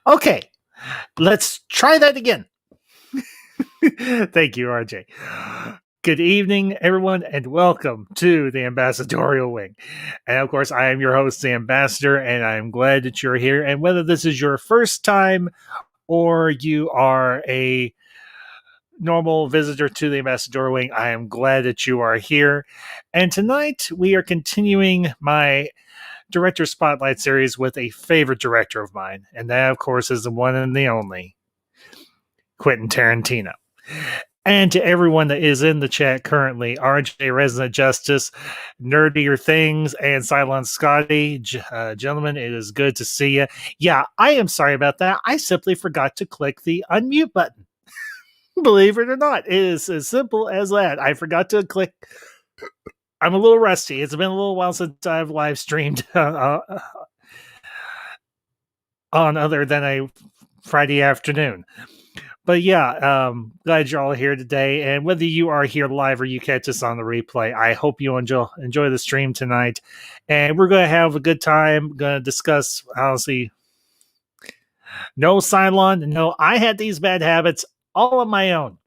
Okay, let's try that again. Thank you, RJ. Good evening, everyone, and welcome to the Ambassadorial Wing. And of course, I am your host, the Ambassador, and I'm glad that you're here. And whether this is your first time or you are a normal visitor to the Ambassadorial Wing, I am glad that you are here. And tonight, we are continuing my Director Spotlight series with a favorite director of mine. And that, of course, is the one and the only Quinten Tarantino. And to everyone that is in the chat currently, RJ Resident Justice, Nerdier Things, and Cylon Scotty, gentlemen, it is good to see you. Yeah, I am sorry about that. I simply forgot to click the unmute button. Believe it or not, it is as simple as that. I forgot to click. I'm a little rusty. It's been a little while since I've live streamed on other than a Friday afternoon. But yeah, glad you're all here today. And whether you are here live or you catch us on the replay, I hope you enjoy the stream tonight. And we're going to have a good time. Going to discuss, honestly, no Cylon. No, I had these bad habits all on my own.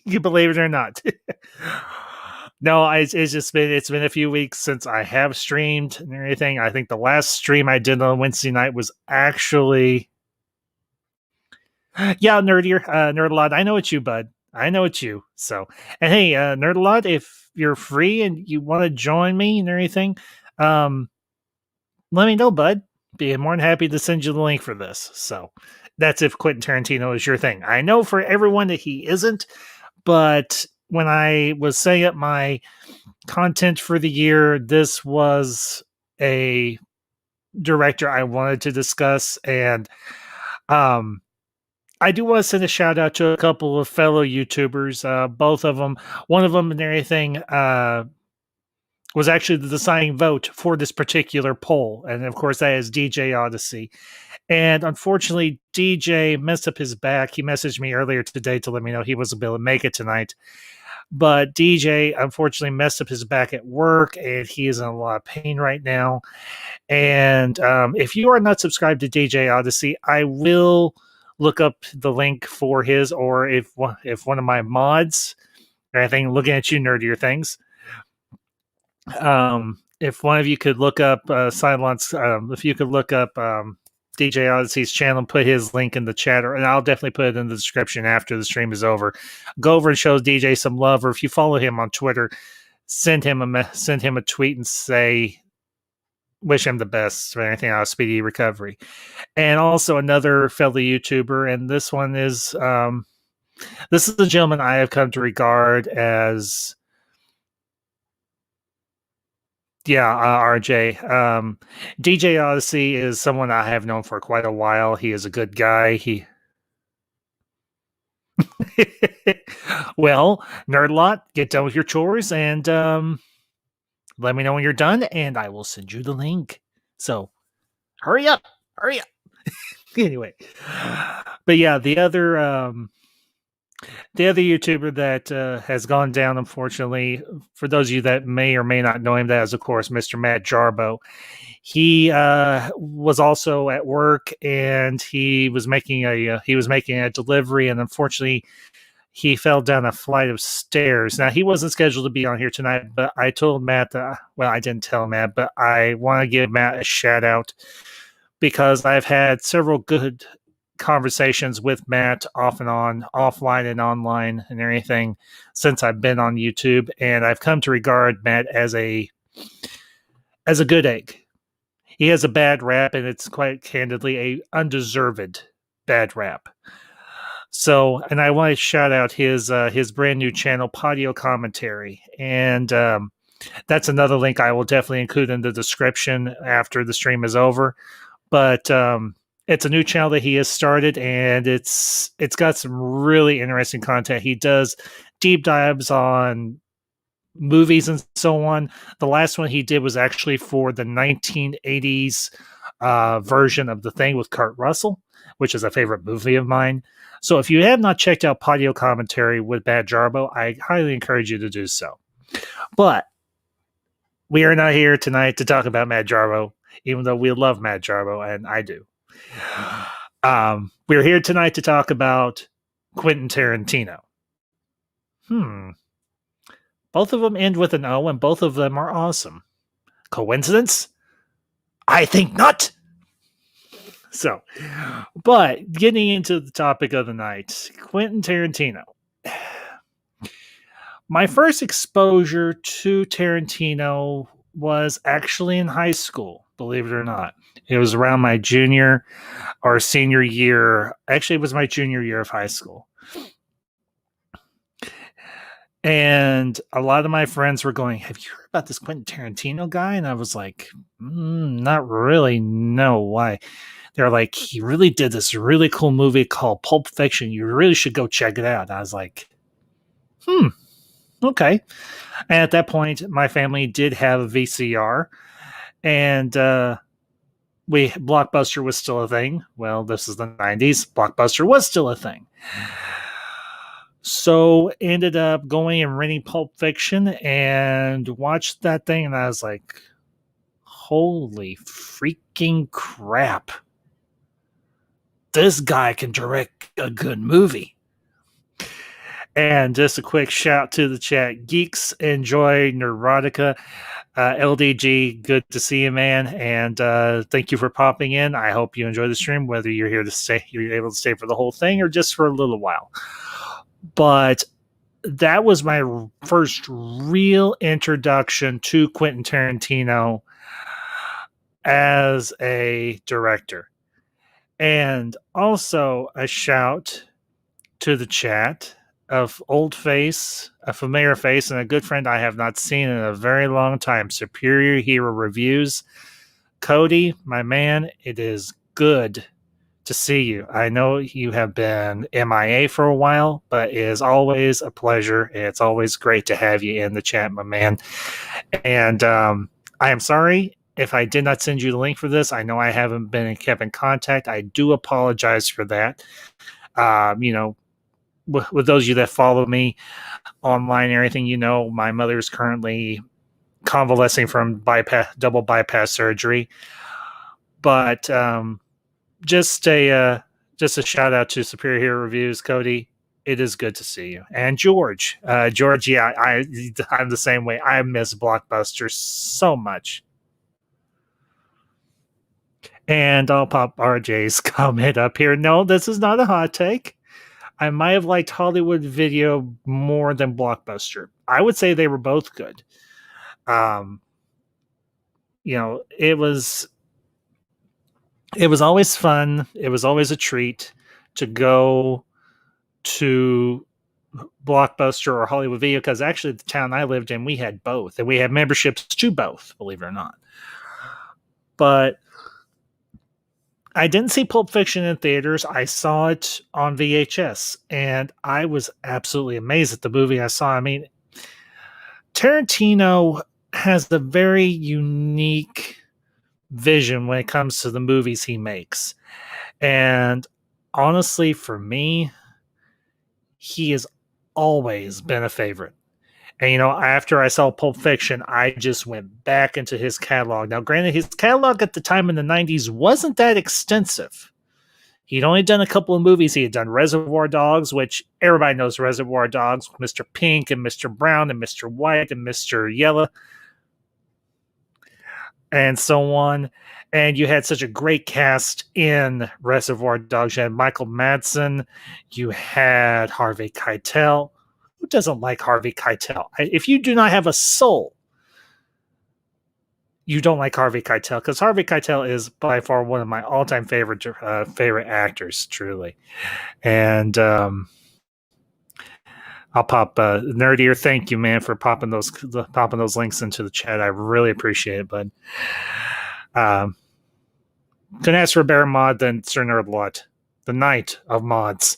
You believe it or not. No, it's been a few weeks since I have streamed and everything. I think the last stream I did on Wednesday night was actually... Yeah, Nerdalot. I know it's you, bud. I know it's you. So, and hey, Nerdalot, if you're free and you want to join me and everything, let me know, bud. Be more than happy to send you the link for this. So, that's if Quinten Tarantino is your thing. I know for everyone that he isn't, but when I was setting up my content for the year, this was a director I wanted to discuss, and I do want to send a shout out to a couple of fellow YouTubers. Both of them, one of them and everything, was actually the deciding vote for this particular poll. And of course, that is DJ Odyssey. And unfortunately, DJ messed up his back. He messaged me earlier today to let me know he wasn't able to make it tonight. But DJ unfortunately messed up his back at work, and he is in a lot of pain right now. And if you are not subscribed to DJ Odyssey, I will look up the link for his, or if one of my mods or anything, looking at you, Nerdier Things. If one of you could look up Silence, if you could look up DJ Odyssey's channel and put his link in the chat, and I'll definitely put it in the description after the stream is over. Go over and show DJ some love, or if you follow him on Twitter, send him a tweet and say, wish him the best or anything out of speedy recovery. And also another fellow YouTuber, and this one is this is the gentleman I have come to regard as RJ. DJ Odyssey is someone I have known for quite a while. He is a good guy. Well, Nerdlot, get done with your chores and let me know when you're done, and I will send you the link. So, hurry up. Anyway, but yeah, the other YouTuber that has gone down, unfortunately, for those of you that may or may not know him, that is, of course, Mr. Matt Jarbo. He was also at work, and he was making a delivery, and unfortunately, he fell down a flight of stairs. Now, he wasn't scheduled to be on here tonight, but I told Matt that, well, I didn't tell Matt, but I want to give Matt a shout out because I've had several good conversations with Matt off and on, offline and online and everything since I've been on YouTube, and I've come to regard Matt as a good egg. He has a bad rap, and it's quite candidly a undeserved bad rap. So, and I want to shout out his brand new channel, Patio Commentary, and that's another link I will definitely include in the description after the stream is over. But it's a new channel that he has started, and it's got some really interesting content. He does deep dives on movies and so on. The last one he did was actually for the 1980s version of The Thing with Kurt Russell, which is a favorite movie of mine. So if you have not checked out Patio Commentary with Matt Jarbo, I highly encourage you to do so. But we are not here tonight to talk about Matt Jarbo. even though we love Matt Jarbo, and I do. We're here tonight to talk about Quentin Tarantino. Both of them end with an O, and both of them are awesome. Coincidence? I think not. So, but getting into the topic of the night, Quentin Tarantino. My first exposure to Tarantino was actually in high school, believe it or not. It was around my junior or senior year. Actually, it was my junior year of high school. And a lot of my friends were going, have you heard about this Quentin Tarantino guy? And I was like, not really. No, why? They're like, he really did this really cool movie called Pulp Fiction. You really should go check it out. And I was like, okay. And at that point, my family did have a VCR, and Blockbuster was still a thing. Well, this is the 90s. Blockbuster was still a thing. So ended up going and renting Pulp Fiction and watched that thing, and I was like, holy freaking crap. This guy can direct a good movie. And just a quick shout to the chat. Geeks enjoy Neurotica. LDG, good to see you, man. And thank you for popping in. I hope you enjoy the stream, whether you're here to stay, you're able to stay for the whole thing or just for a little while. But that was my first real introduction to Quentin Tarantino as a director. And also a shout to the chat of old face, a familiar face, and a good friend I have not seen in a very long time. Superior Hero Reviews. Cody, my man, it is good to see you. I know you have been MIA for a while, but it is always a pleasure. It's always great to have you in the chat, my man. And I am sorry if I did not send you the link for this. I know I haven't been kept in contact. I do apologize for that. With those of you that follow me online and everything, my mother is currently convalescing from double bypass surgery. But just a shout out to Superior Hero Reviews, Cody. It is good to see you. And George, yeah, I'm the same way. I miss Blockbuster so much. And I'll pop RJ's comment up here. No, this is not a hot take. I might have liked Hollywood Video more than Blockbuster. I would say they were both good. It was always fun. It was always a treat to go to Blockbuster or Hollywood Video, because actually the town I lived in, we had both, and we had memberships to both, believe it or not. But I didn't see Pulp Fiction in theaters. I saw it on VHS, and I was absolutely amazed at the movie I saw. I mean, Tarantino has a very unique vision when it comes to the movies he makes. And honestly, for me, he has always been a favorite. And, after I saw Pulp Fiction, I just went back into his catalog. Now, granted, his catalog at the time in the 90s wasn't that extensive. He'd only done a couple of movies. He had done Reservoir Dogs, which everybody knows Reservoir Dogs, Mr. Pink and Mr. Brown and Mr. White and Mr. Yellow, and so on. And you had such a great cast in Reservoir Dogs. You had Michael Madsen. You had Harvey Keitel. Who doesn't like Harvey Keitel? If you do not have a soul, you don't like Harvey Keitel, because Harvey Keitel is by far one of my all-time favorite actors, truly. And I'll pop Nerdier. Thank you, man, for popping those links into the chat. I really appreciate it, bud. Couldn't ask for a better mod than Sir Nerdlot, the knight of mods.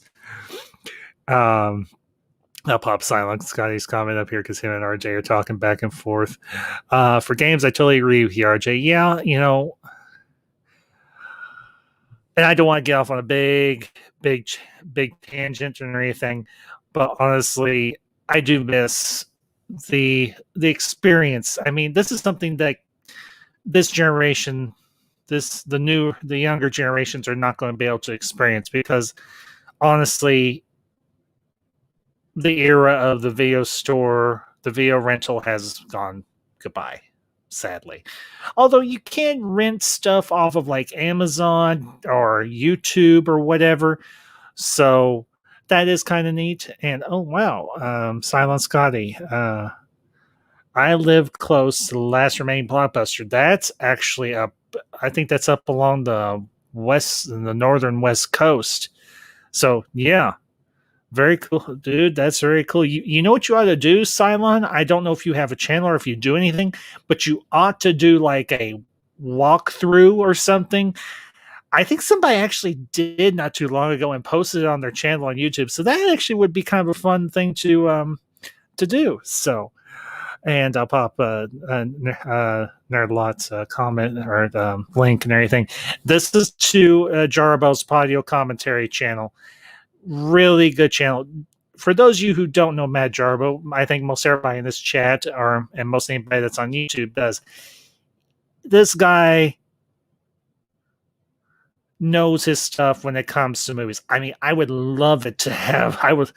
I'll pop silent Scotty's comment up here because him and RJ are talking back and forth. For games, I totally agree with you, RJ. Yeah, and I don't want to get off on a big tangent or anything, but honestly, I do miss the experience. I mean, this is something that this generation the younger generations are not going to be able to experience, because honestly, the era of the video store, the video rental has gone goodbye, sadly. Although you can rent stuff off of like Amazon or YouTube or whatever, so that is kind of neat. And oh wow, Silent Scotty, I live close to the last remaining Blockbuster. That's actually up. I think that's up along the northern west coast. So yeah, very cool, dude. That's very cool. You know what you ought to do, Cylon? I don't know if you have a channel or if you do anything, but you ought to do like a walkthrough or something. I think somebody actually did not too long ago and posted it on their channel on YouTube. So that actually would be kind of a fun thing to do. So, and I'll pop Nerdlot's comment or link and everything. This is to Jarbo's Podio commentary channel. Really good channel. For those of you who don't know Matt Jarbo, I think most everybody in this chat and most anybody that's on YouTube does. This guy knows his stuff when it comes to movies. I mean, I would love it to have. I would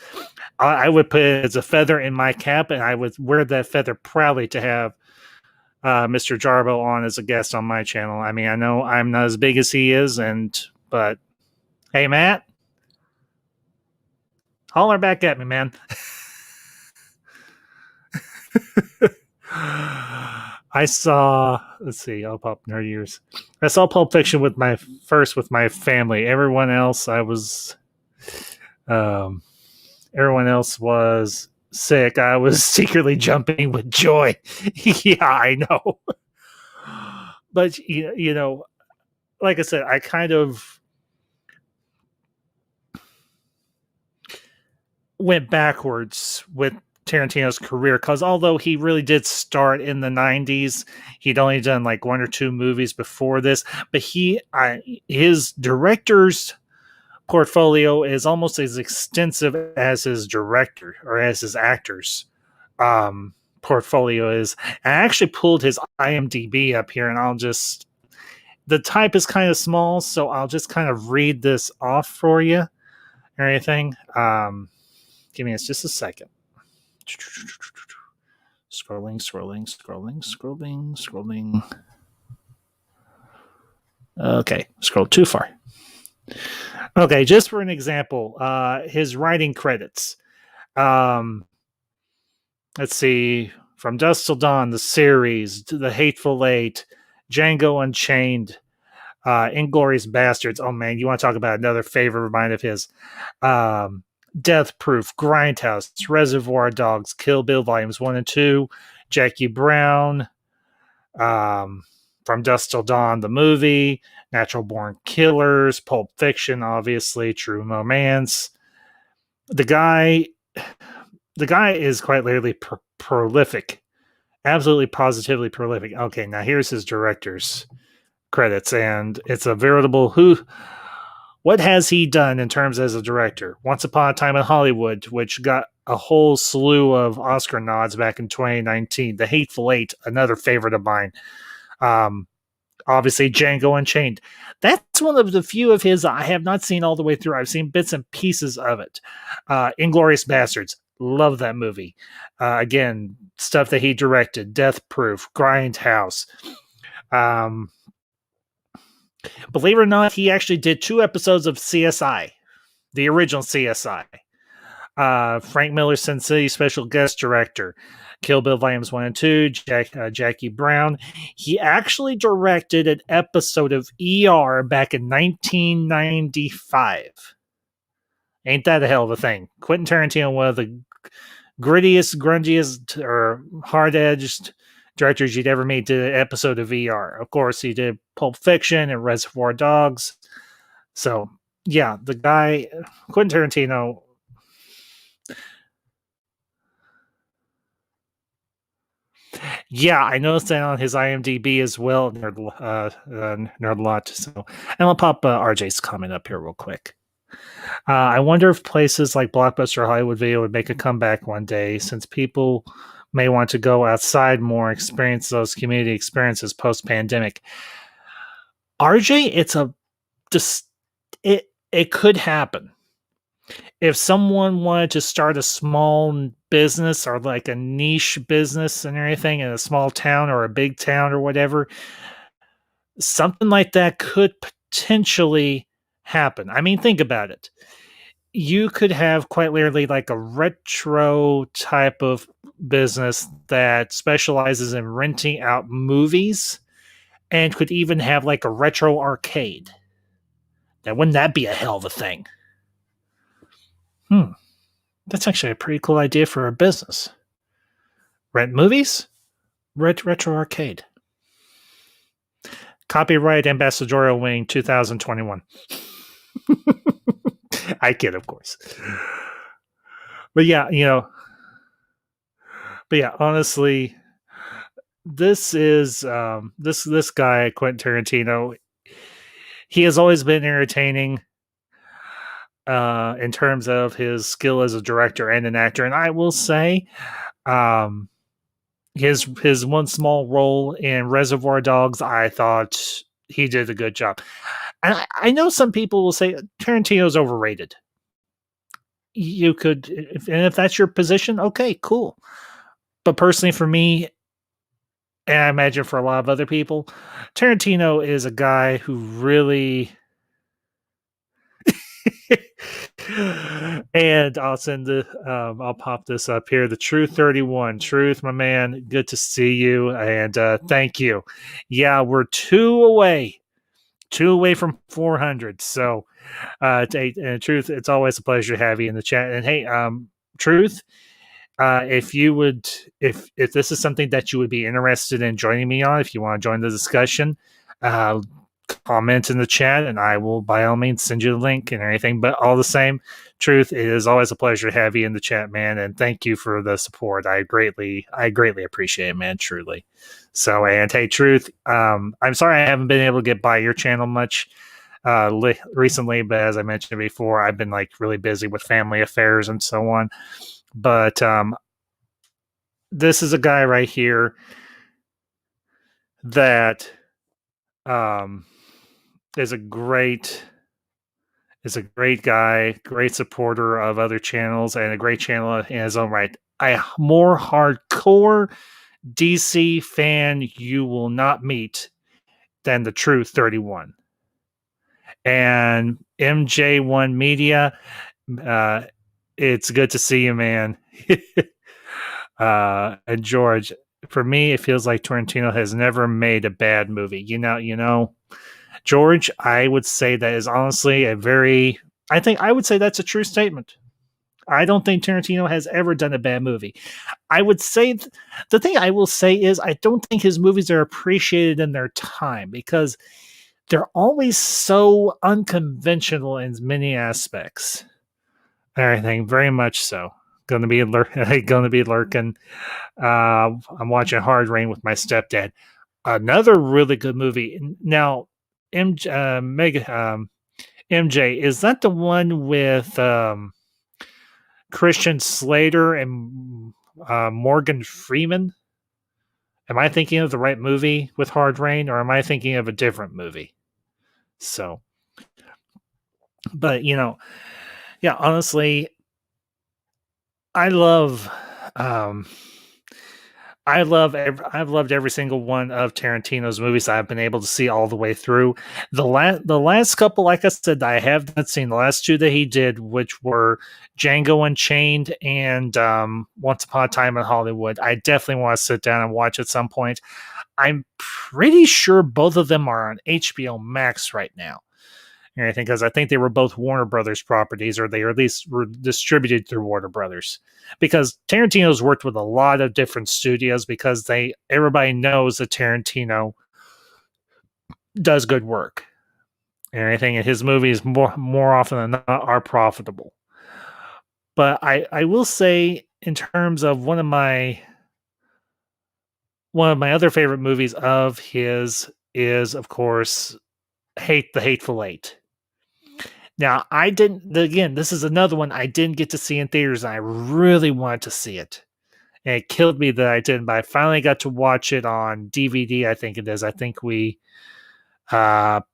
put it as a feather in my cap, and I would wear that feather proudly to have Mr. Jarbo on as a guest on my channel. I mean, I know I'm not as big as he is, but hey, Matt, holler back at me, man. I saw, let's see, I'll pop Nerd Years. I saw Pulp Fiction with my family. Everyone else was sick. I was secretly jumping with joy. Yeah, I know. But you know, like I said, I kind of went backwards with Tarantino's career, because although he really did start in the 90s, he'd only done like one or two movies before this, but his director's portfolio is almost as extensive as his director or as his actors portfolio is. I actually pulled his IMDb up here, and the type is kind of small, so I'll just kind of read this off for you and everything. Give me just a second. Scrolling. Okay, scroll too far. Okay, just for an example, his writing credits. Let's see, From Dusk Till Dawn, the series, The Hateful Eight, Django Unchained, Inglourious Bastards. Oh man, you want to talk about another favorite of mine of his? Death Proof, Grindhouse, Reservoir Dogs, Kill Bill Volumes 1 and 2, Jackie Brown, From Dusk Till Dawn, the movie, Natural Born Killers, Pulp Fiction, obviously, True Romance. The guy is quite literally prolific. Absolutely, positively prolific. Okay, now here's his director's credits, and it's a veritable what has he done in terms as a director? Once Upon a Time in Hollywood, which got a whole slew of Oscar nods back in 2019. The Hateful Eight, another favorite of mine. Obviously, Django Unchained. That's one of the few of his I have not seen all the way through. I've seen bits and pieces of it. Inglourious Bastards. Love that movie. Again, stuff that he directed. Death Proof, Grindhouse. Believe it or not, he actually did 2 episodes of CSI, the original CSI. Frank Miller Sin City special guest director. Kill Bill Volumes 1 and 2, Jackie Brown. He actually directed an episode of ER back in 1995. Ain't that a hell of a thing? Quentin Tarantino, one of the grittiest, grungiest, or hard-edged directors you'd ever meet, did an episode of ER. Of course, he did Pulp Fiction and Reservoir Dogs. So, yeah, the guy, Quentin Tarantino. Yeah, I noticed that on his IMDb as well, Nerdlot. So, and I'll pop RJ's comment up here real quick. I wonder if places like Blockbuster or Hollywood Video would make a comeback one day, since people may want to go outside more, experience those community experiences post-pandemic. RJ, it's a just it could happen. If someone wanted to start a small business or like a niche business and everything in a small town or a big town or whatever, something like that could potentially happen. I mean, think about it. You could have quite literally like a retro type of business that specializes in renting out movies and could even have like a retro arcade. Now, wouldn't that be a hell of a thing? Hmm. That's actually a pretty cool idea for a business. Rent movies, retro arcade. Copyright Ambassadorial Wing 2021. I kid, of course. But yeah, honestly, this is this guy, Quentin Tarantino. He has always been entertaining in terms of his skill as a director and an actor. And I will say, um, his one small role in Reservoir Dogs, I thought he did a good job. And I know some people will say Tarantino's overrated. You could, if that's your position, okay, cool. But personally, for me, and I imagine for a lot of other people, Tarantino is a guy who really. And I'll pop this up here. The Truth 31. Truth, my man, good to see you. And thank you. Yeah, we're two away from 400. So, Truth, it's always a pleasure to have you in the chat. And hey, Truth, if you would, if this is something that you would be interested in joining me on, if you want to join the discussion, uh, comment in the chat, and I will by all means send you the link and everything. But all the same, Truth, it is always a pleasure to have you in the chat, man, and thank you for the support. I greatly appreciate it, man, truly. So, and hey, Truth, I'm sorry I haven't been able to get by your channel much recently, but as I mentioned before, I've been like really busy with family affairs and so on. But this is a guy right here that is a great guy, great supporter of other channels, and a great channel in his own right. A more hardcore DC fan you will not meet than the Truth 31. And MJ1 Media, it's good to see you, man. And George, for me, it feels like Tarantino has never made a bad movie. George, I would say that is honestly I would say that's a true statement. I don't think Tarantino has ever done a bad movie. I would say the thing I will say is I don't think his movies are appreciated in their time because they're always so unconventional in many aspects. Everything, very much so. Going to be lurking. I'm watching Hard Rain with my stepdad. Another really good movie. Now, MJ, is that the one with Christian Slater and Morgan Freeman? Am I thinking of the right movie with Hard Rain, or am I thinking of a different movie? So, but yeah, honestly, I love I've loved every single one of Tarantino's movies I've been able to see all the way through. The last couple, like I said, I have not seen. The last two that he did, which were Django Unchained and Once Upon a Time in Hollywood, I definitely want to sit down and watch at some point. I'm pretty sure both of them are on HBO Max right now. Anything because I think they were both Warner Brothers properties, or they at least were distributed through Warner Brothers. Because Tarantino's worked with a lot of different studios because everybody knows that Tarantino does good work. And his movies more often than not are profitable. But I will say, in terms of one of my other favorite movies of his is, of course, The Hateful Eight. Now, this is another one I didn't get to see in theaters, and I really wanted to see it. And it killed me that I didn't, but I finally got to watch it on DVD, I think it is. I think we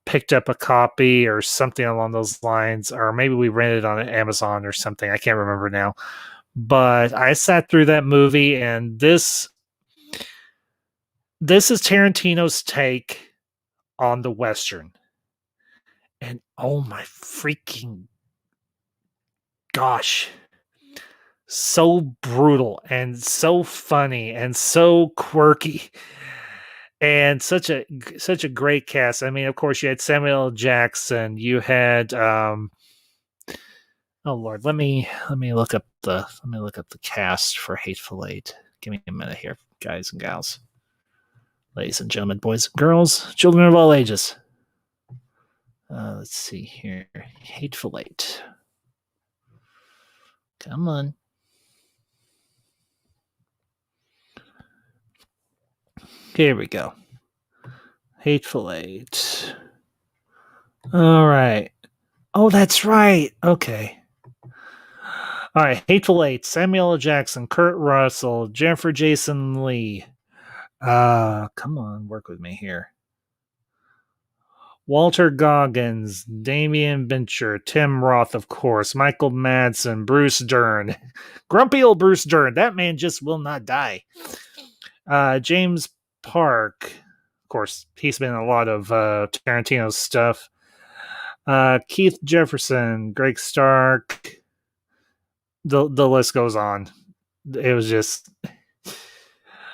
picked up a copy or something along those lines, or maybe we rented it on Amazon or something. I can't remember now. But I sat through that movie, and this is Tarantino's take on the Western. And oh my freaking gosh. So brutal and so funny and so quirky and such a great cast. I mean, of course, you had Samuel L. Jackson. You had oh Lord, let me look up the cast for Hateful Eight. Give me a minute here, guys and gals, ladies and gentlemen, boys and girls, children of all ages. Let's see here, Hateful Eight. Come on. Here we go. Hateful Eight. All right. Oh, that's right. Okay. All right. Hateful Eight. Samuel L. Jackson, Kurt Russell, Jennifer Jason Lee. Come on, work with me here. Walter Goggins, Damian Bencher, Tim Roth, of course, Michael Madsen, Bruce Dern. Grumpy old Bruce Dern. That man just will not die. James Park. Of course, he's been in a lot of Tarantino's stuff. Keith Jefferson, Greg Stark. The list goes on. It was just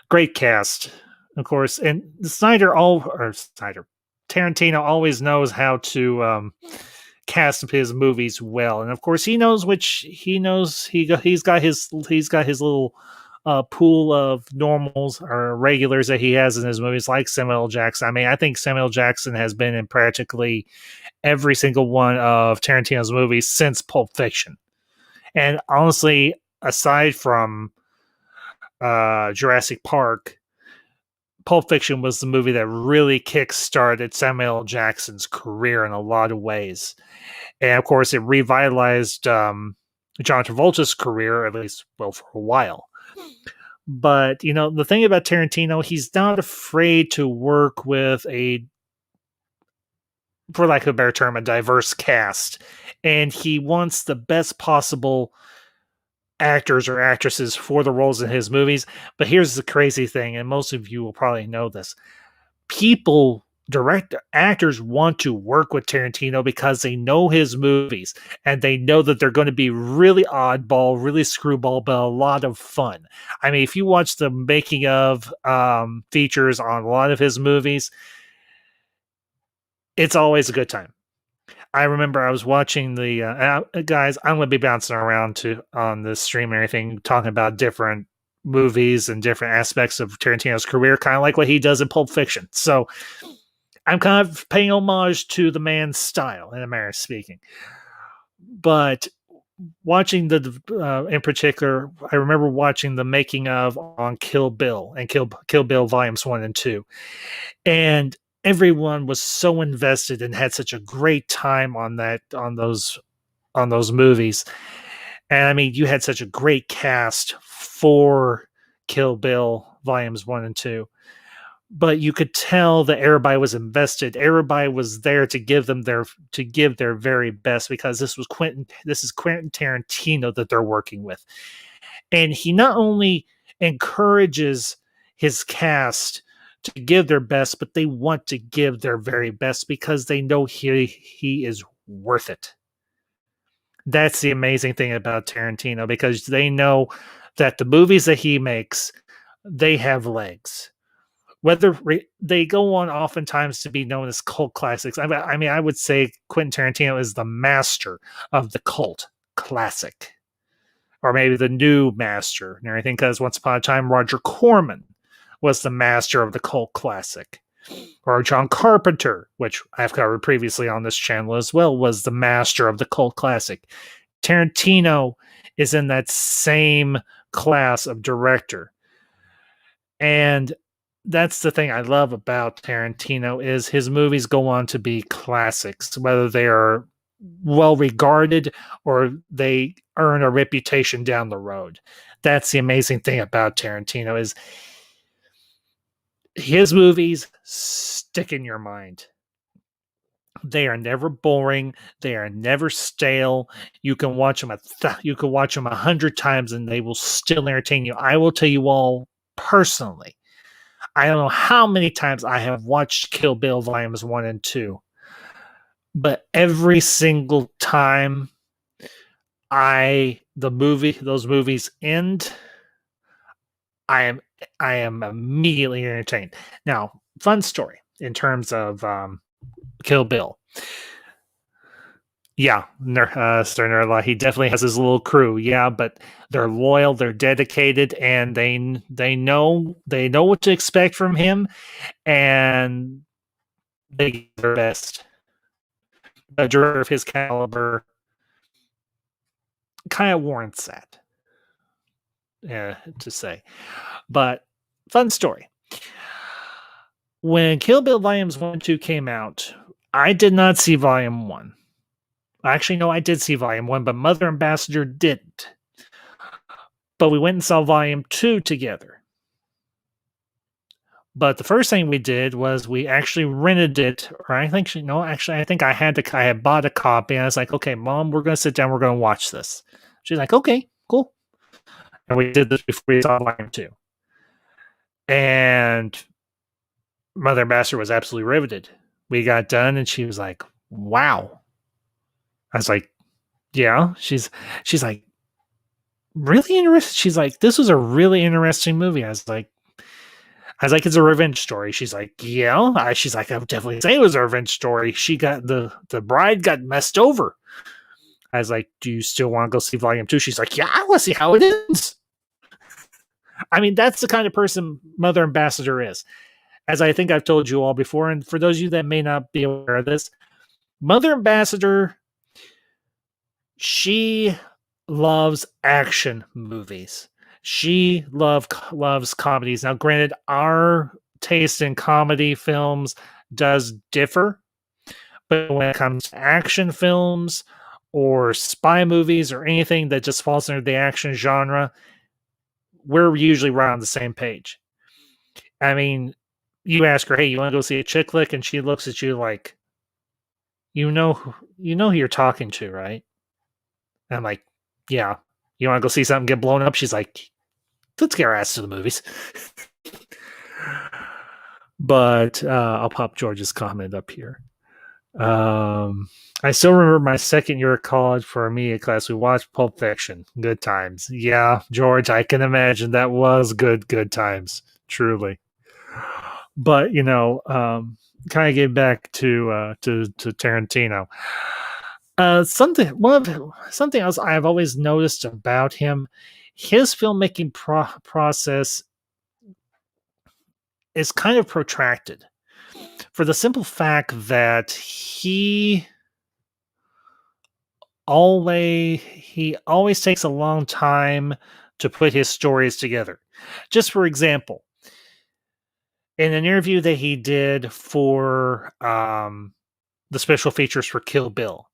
great cast, of course. And Tarantino always knows how to cast his movies well, and of course he's got his little pool of normals or regulars that he has in his movies, like Samuel L. Jackson. I mean, I think Samuel L. Jackson has been in practically every single one of Tarantino's movies since Pulp Fiction. And honestly, aside from Jurassic Park, Pulp Fiction was the movie that really kick-started Samuel L. Jackson's career in a lot of ways. And of course, it revitalized John Travolta's career, at least, well, for a while. But, you know, the thing about Tarantino, he's not afraid to work with for lack of a better term, a diverse cast. And he wants the best possible actors or actresses for the roles in his movies. But here's the crazy thing, and most of you will probably know this. Actors want to work with Tarantino because they know his movies and they know that they're going to be really oddball, really screwball, but a lot of fun. I mean, if you watch the making of features on a lot of his movies, it's always a good time. I remember I was watching the guys. I'm going to be bouncing around on this stream and everything, talking about different movies and different aspects of Tarantino's career, kind of like what he does in Pulp Fiction. So I'm kind of paying homage to the man's style, in a manner of speaking. But watching in particular, I remember watching the making of on Kill Bill and Kill Bill Volumes 1 and 2. And everyone was so invested and had such a great time on those movies. And I mean, you had such a great cast for Kill Bill Volumes 1 and 2. But you could tell that everybody was invested. Everybody was there to give their very best, because this is Quentin Tarantino that they're working with. And he not only encourages his cast to give their best, but they want to give their very best because they know he is worth it. That's the amazing thing about Tarantino, because they know that the movies that he makes, they have legs. Whether they go on oftentimes to be known as cult classics. I mean, I would say Quentin Tarantino is the master of the cult classic, or maybe the new master and everything, because once upon a time, Roger Corman was the master of the cult classic. Or John Carpenter, which I've covered previously on this channel as well, was the master of the cult classic. Tarantino is in that same class of director. And that's the thing I love about Tarantino, is his movies go on to be classics, whether they are well regarded or they earn a reputation down the road. That's the amazing thing about Tarantino, is his movies stick in your mind. They are never boring. They are never stale. You can watch them you can watch them 100 times and they will still entertain you. I will tell you all personally. I don't know how many times I have watched Kill Bill Volumes 1 and 2, but every single time those movies end, I am I am immediately entertained. Now, fun story in terms of Kill Bill. Yeah, Sir Nerdlaw, he definitely has his little crew. Yeah, but they're loyal, they're dedicated, and they know what to expect from him, and they give their best. A director of his caliber kind of warrants that, to say. But fun story. When Kill Bill Volumes 1 and 2 came out, I did not see Volume 1. Actually, no, I did see Volume 1, but Mother Ambassador didn't. But we went and saw Volume 2 together. But the first thing we did was we actually rented it, or I think I had bought a copy, and I was like, okay, Mom, we're going to sit down, we're going to watch this. She's like, okay, cool. And we did this before we saw Volume 2. And Mother Ambassador was absolutely riveted. We got done, and she was like, wow. I was like, yeah. She's like, really interesting. She's like, this was a really interesting movie. I was like, it's a revenge story. She's like, yeah. She's like, I would definitely say it was a revenge story. She got the bride got messed over. I was like, do you still want to go see Volume 2? She's like, yeah, I want to see how it ends. I mean, that's the kind of person Mother Ambassador is. As I think I've told you all before, and for those of you that may not be aware of this, Mother Ambassador, she loves action movies. She loves comedies. Now, granted, our taste in comedy films does differ, but when it comes to action films or spy movies or anything that just falls under the action genre, we're usually right on the same page. I mean, you ask her, hey, you want to go see a chick flick? And she looks at you like, you know who you're talking to, right? And I'm like, yeah. You want to go see something get blown up? She's like, let's get our ass to the movies. But I'll pop George's comment up here. I still remember my second year of college for our media class. We watched Pulp Fiction. Good times. Yeah, George, I can imagine that was good times. Truly. But kind of get back to Tarantino. Something else I've always noticed about him, his filmmaking process is kind of protracted, for the simple fact that he always takes a long time to put his stories together. Just for example, in an interview that he did for the special features for Kill Bill,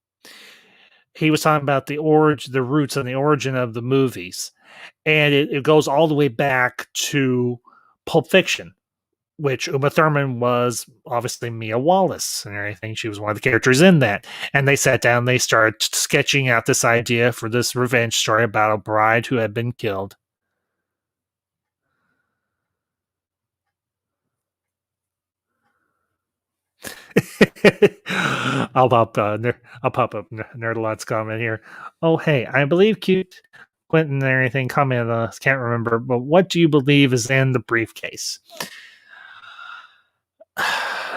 he was talking about the roots and the origin of the movies. And it goes all the way back to Pulp Fiction, which Uma Thurman was obviously Mia Wallace and everything. She was one of the characters in that. And they sat down, they started sketching out this idea for this revenge story about a bride who had been killed. I'll pop up Nerdalot's comment here. Oh, hey, I believe cute Quinten and everything commented on this, can't remember, but what do you believe is in the briefcase?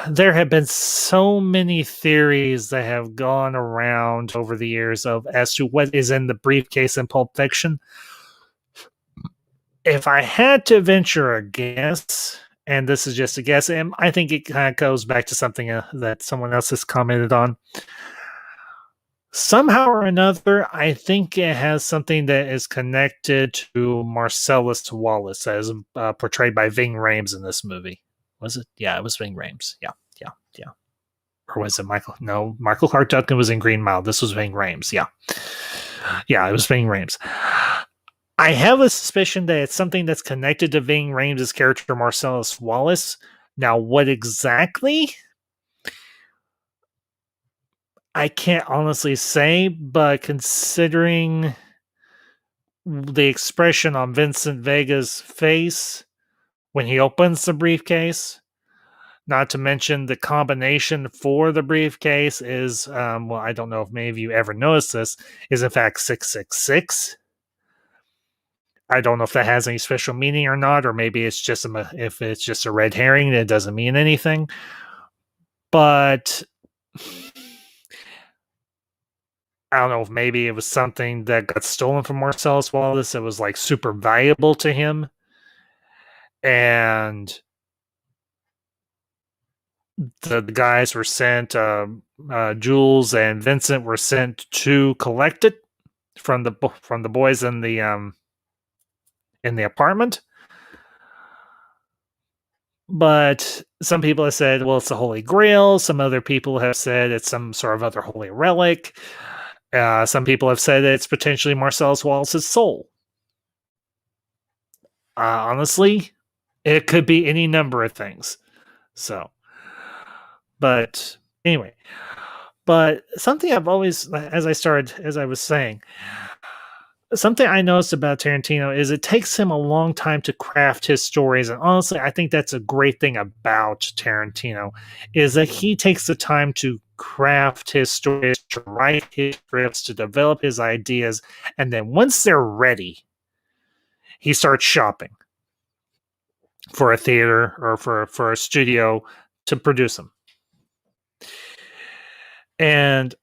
There have been so many theories that have gone around over the years as to what is in the briefcase in Pulp Fiction. If I had to venture a guess, and this is just a guess, and I think it kind of goes back to something that someone else has commented on. Somehow or another, I think it has something that is connected to Marcellus Wallace, as portrayed by Ving Rhames in this movie. Was it? Yeah, it was Ving Rhames. Yeah. Or was it Michael? No, Michael Clark Duncan was in Green Mile. This was Ving Rhames. Yeah, it was Ving Rhames. I have a suspicion that it's something that's connected to Ving Rhames' character Marcellus Wallace. Now, what exactly? I can't honestly say, but considering the expression on Vincent Vega's face when he opens the briefcase, not to mention the combination for the briefcase is, well, I don't know if many of you ever noticed this, is in fact 666. I don't know if that has any special meaning or not, or maybe it's just if it's just a red herring, it doesn't mean anything. But I don't know if maybe it was something that got stolen from Marcellus Wallace. It was like super valuable to him, and the guys were sent. Jules and Vincent were sent to collect it from the boys in the apartment. But some people have said, well, it's the Holy Grail. Some other people have said it's some sort of other holy relic. Some people have said it's potentially Marcellus Wallace's soul. Honestly, it could be any number of things. So, but anyway, but something I've always, as I was saying, something I noticed about Tarantino is it takes him a long time to craft his stories, and honestly, I think that's a great thing about Tarantino is that he takes the time to craft his stories, to write his scripts, to develop his ideas, and then once they're ready, he starts shopping for a theater or for a studio to produce them. And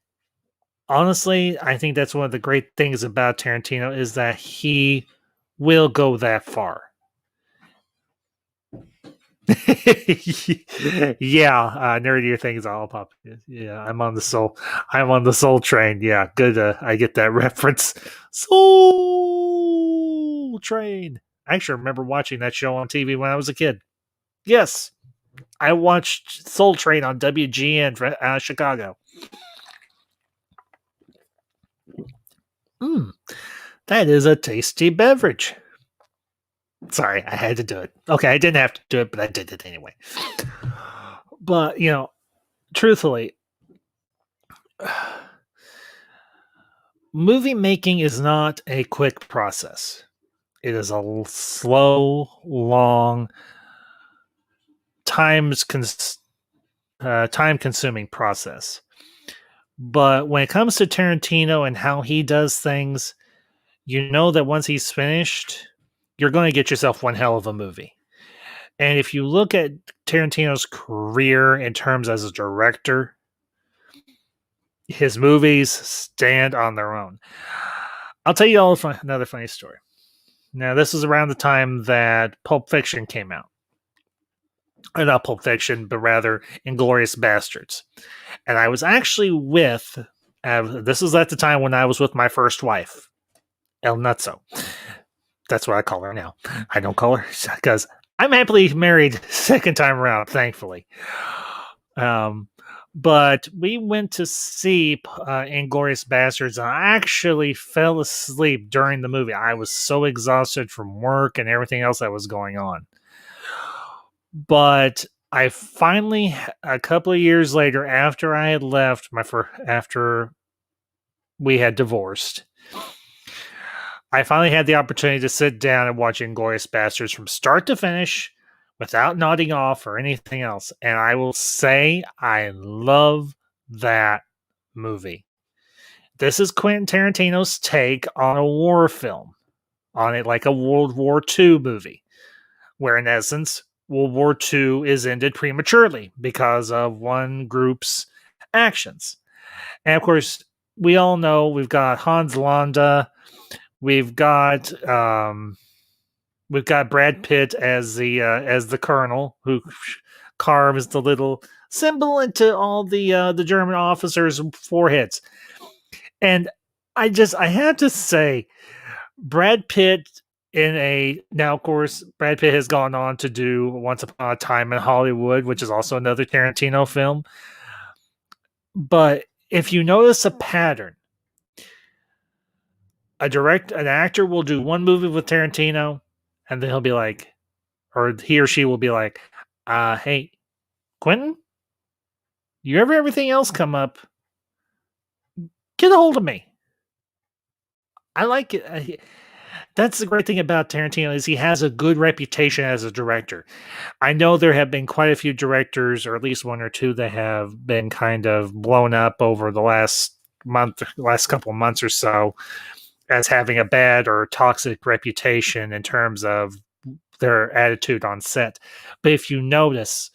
honestly, I think that's one of the great things about Tarantino is that he will go that far. Yeah, nerdier things all pop. Yeah, I'm on the soul train. Yeah, good. I get that reference. Soul train. I actually remember watching that show on TV when I was a kid. Yes, I watched Soul Train on WGN Chicago. Mm, that is a tasty beverage. Sorry, I had to do it. Okay, I didn't have to do it, but I did it anyway. But, truthfully, movie making is not a quick process. It is a slow, long, time consuming process. But when it comes to Tarantino and how he does things, you know that once he's finished, you're going to get yourself one hell of a movie. And if you look at Tarantino's career in terms as a director, his movies stand on their own. I'll tell you all another funny story. Now, this is around the time that Pulp Fiction came out. Not Pulp Fiction, but rather Inglourious Bastards. And I was actually with, this was at the time when I was with my first wife, El Nutso. That's what I call her now. I don't call her because I'm happily married second time around, thankfully. But we went to see Inglourious Bastards, and I actually fell asleep during the movie. I was so exhausted from work and everything else that was going on. But I finally, a couple of years later, after I had left after we had divorced, I finally had the opportunity to sit down and watch Inglourious Bastards from start to finish without nodding off or anything else. And I will say I love that movie. This is Quentin Tarantino's take on a war film, on it like a World War II movie, where in essence, World War II is ended prematurely because of one group's actions. And of course, we all know we've got Hans Landa, we've got Brad Pitt as the colonel who carves the little symbol into all the German officers' foreheads. And I have to say, Brad Pitt now of course Brad Pitt has gone on to do Once Upon a Time in Hollywood, which is also another Tarantino film. But if you notice a pattern, an actor will do one movie with Tarantino, and then he'll be like, or he or she will be like, hey, Quentin, you ever everything else come up? Get a hold of me. I like it. That's the great thing about Tarantino is he has a good reputation as a director. I know there have been quite a few directors, or at least one or two, that have been kind of blown up over the last couple of months or so, as having a bad or toxic reputation in terms of their attitude on set. But if you notice,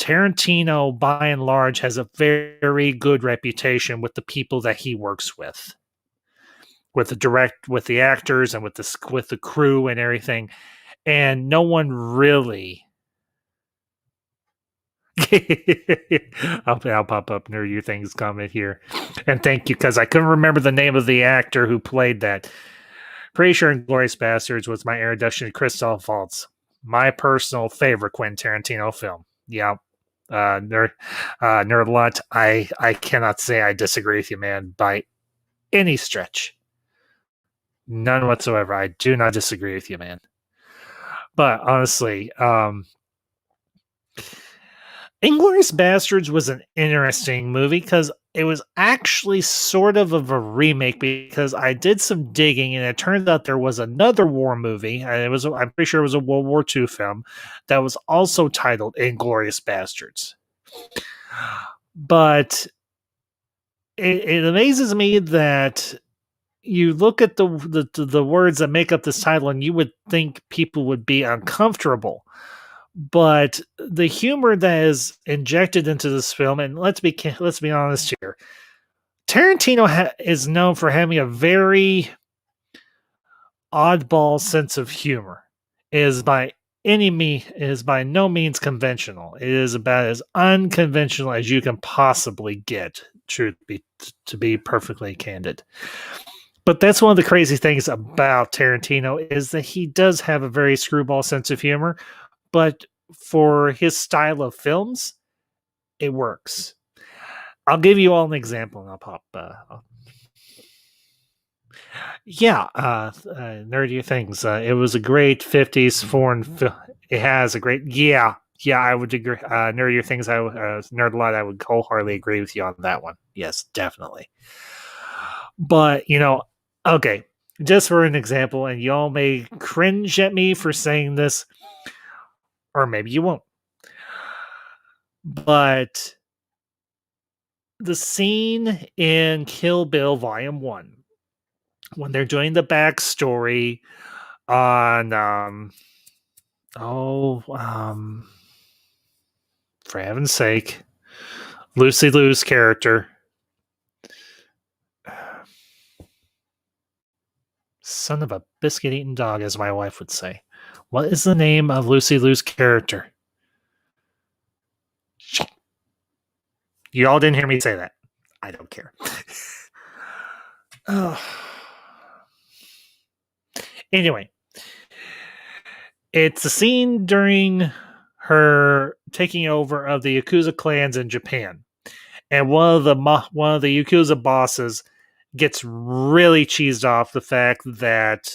Tarantino, by and large, has a very good reputation with the people that he works with the actors and with the crew and everything, and no one really. I'll pop up near you things comment here, and thank you because I couldn't remember the name of the actor who played that. Pretty sure Inglourious Bastards was my introduction to Christoph Waltz, my personal favorite Quentin Tarantino film. Yeah, nerd lot. I cannot say I disagree with you, man, by any stretch. None whatsoever. I do not disagree with you, man. But honestly, Inglourious Bastards was an interesting movie because it was actually sort of a remake because I did some digging and it turns out there was another war movie. And I'm pretty sure it was a World War II film that was also titled Inglourious Bastards. But it amazes me that you look at the words that make up this title and you would think people would be uncomfortable, but the humor that is injected into this film, and let's be honest here, Tarantino is known for having a very oddball sense of humor. It is by no means conventional. It is about as unconventional as you can possibly get. To be perfectly candid. But that's one of the crazy things about Tarantino is that he does have a very screwball sense of humor, but for his style of films, it works. I'll give you all an example, and I'll pop. Nerdy things. It was a great '50s foreign film. It has a great. Yeah, I would agree. Nerdier things. Nerd a lot. I would wholeheartedly agree with you on that one. Yes, definitely. But okay, just for an example, and y'all may cringe at me for saying this, or maybe you won't. But the scene in Kill Bill Volume 1, when they're doing the backstory on, for heaven's sake, Lucy Liu's character. Son of a biscuit-eating dog, as my wife would say. What is the name of Lucy Liu's character? You all didn't hear me say that. I don't care. Anyway, it's a scene during her taking over of the Yakuza clans in Japan, and one of the Yakuza bosses gets really cheesed off the fact that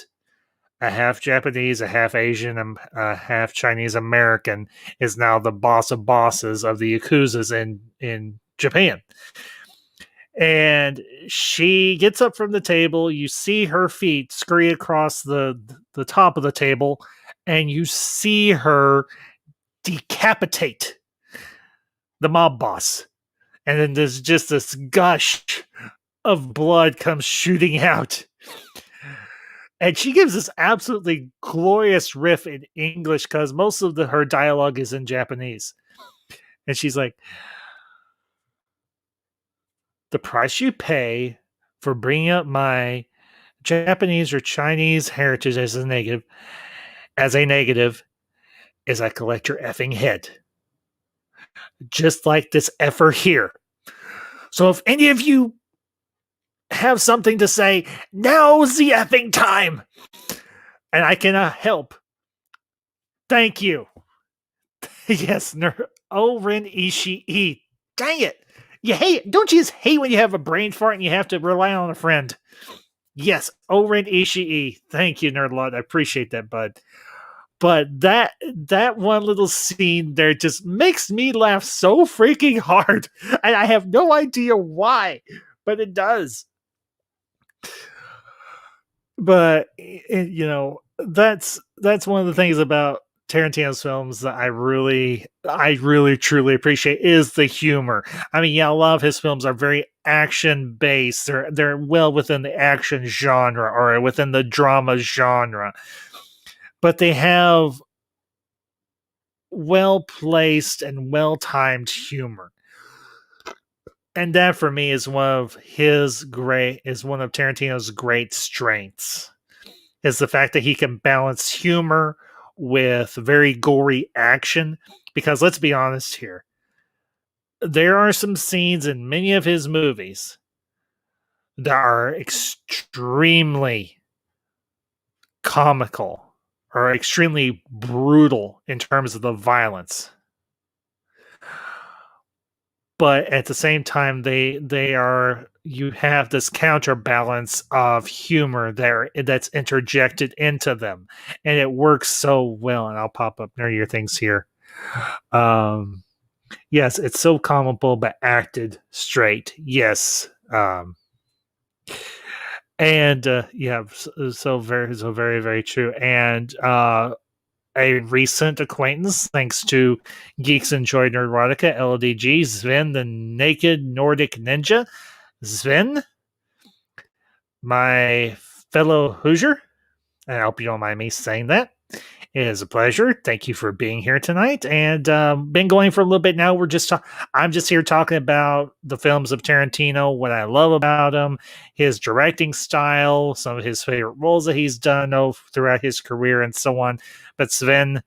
a half Japanese, a half Asian, and a half Chinese American is now the boss of bosses of the Yakuzas in Japan. And she gets up from the table. You see her feet scurry across the top of the table, and you see her decapitate the mob boss. And then there's just this gush of blood comes shooting out. And she gives this absolutely glorious riff in English because most of her dialogue is in Japanese. And she's like, the price you pay for bringing up my Japanese or Chinese heritage as a negative is I collect your effing head. Just like this effer here. So if any of you have something to say, now's the effing time. And I cannot help. Thank you. Yes, Oren Ishii. Dang it. Don't you just hate when you have a brain fart and you have to rely on a friend? Yes, Oren Ishii. Thank you, Nerdlot. I appreciate that, bud. But that one little scene there just makes me laugh so freaking hard. And I have no idea why, but it does. but that's one of the things about Tarantino's films that I really truly appreciate is the humor. I mean, yeah, a lot of his films are very action based. They're well within the action genre or within the drama genre, but they have well placed and well timed humor. And that for me is one of Tarantino's great strengths. Is the fact that he can balance humor with very gory action. Because let's be honest here, there are some scenes in many of his movies that are extremely comical or extremely brutal in terms of the violence. But at the same time, they are you have this counterbalance of humor there that's interjected into them, and it works so well. And I'll pop up near your things here. Um, yes, it's so comical but acted straight. Yes, and yeah, so very very true. And a recent acquaintance, thanks to Geeks Enjoy Nerdrotica, LDG, Sven, the Naked Nordic Ninja. Sven, my fellow Hoosier, I hope you don't mind me saying that. It is a pleasure. Thank you for being here tonight. And been going for a little bit now. I'm just here talking about the films of Tarantino, what I love about him, his directing style, some of his favorite roles that he's done throughout his career, and so on. But Sven,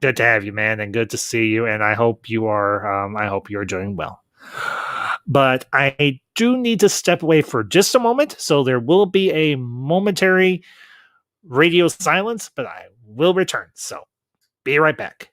good to have you, man, and good to see you. And I hope you are. I hope you're doing well. But I do need to step away for just a moment, so there will be a momentary radio silence, but I will return. So be right back.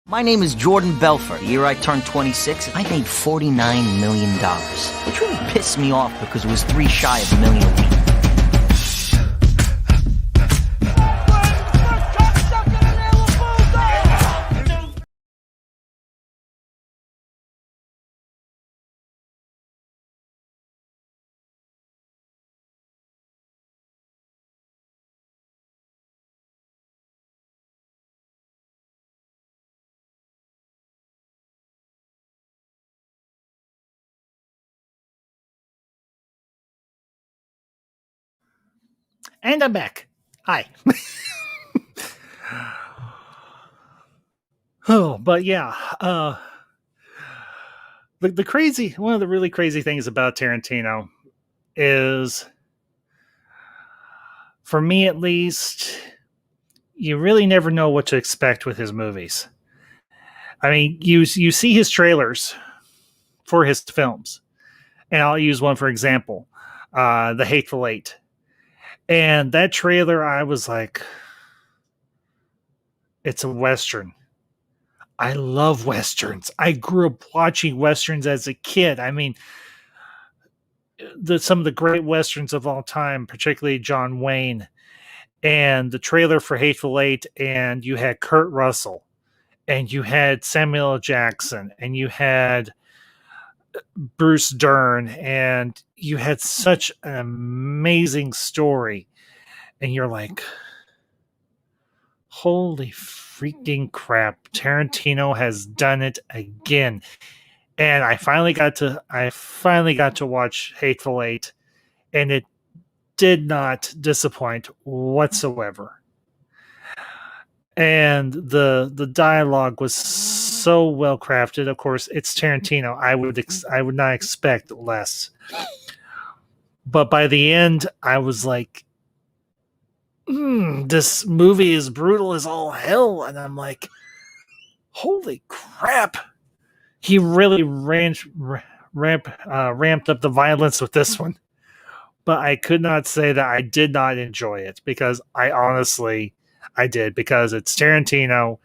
My name is Jordan Belfort. The year I turned 26, I made $49 million, which really pissed me off because it was 3 shy of $1 million a week. And I'm back. Hi. Oh, but yeah. One of the really crazy things about Tarantino is, for me at least, you really never know what to expect with his movies. I mean, you see his trailers for his films, and I'll use one for example, The Hateful Eight. And that trailer, I was like, it's a Western. I love Westerns. I grew up watching Westerns as a kid. I mean, some of the great Westerns of all time, particularly John Wayne, and the trailer for Hateful Eight, and you had Kurt Russell, and you had Samuel L. Jackson, and you had Bruce Dern, and you had such an amazing story. And you're like, holy freaking crap, Tarantino has done it again. And I finally got to watch Hateful Eight, and it did not disappoint whatsoever. And the dialogue was so well crafted. Of course, it's Tarantino. I would not expect less. But by the end, I was like, this movie is brutal as all hell. And I'm like, holy crap. He really ramped up the violence with this one. But I could not say that I did not enjoy it, because I did, because it's Tarantino.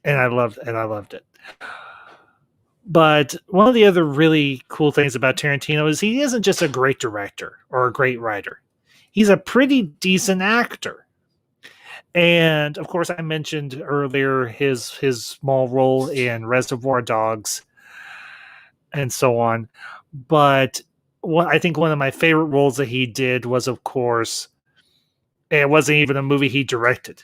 And I loved it. But one of the other really cool things about Tarantino is he isn't just a great director or a great writer. He's a pretty decent actor. And of course, I mentioned earlier his small role in Reservoir Dogs and so on. But I think one of my favorite roles that he did was, of course, it wasn't even a movie he directed,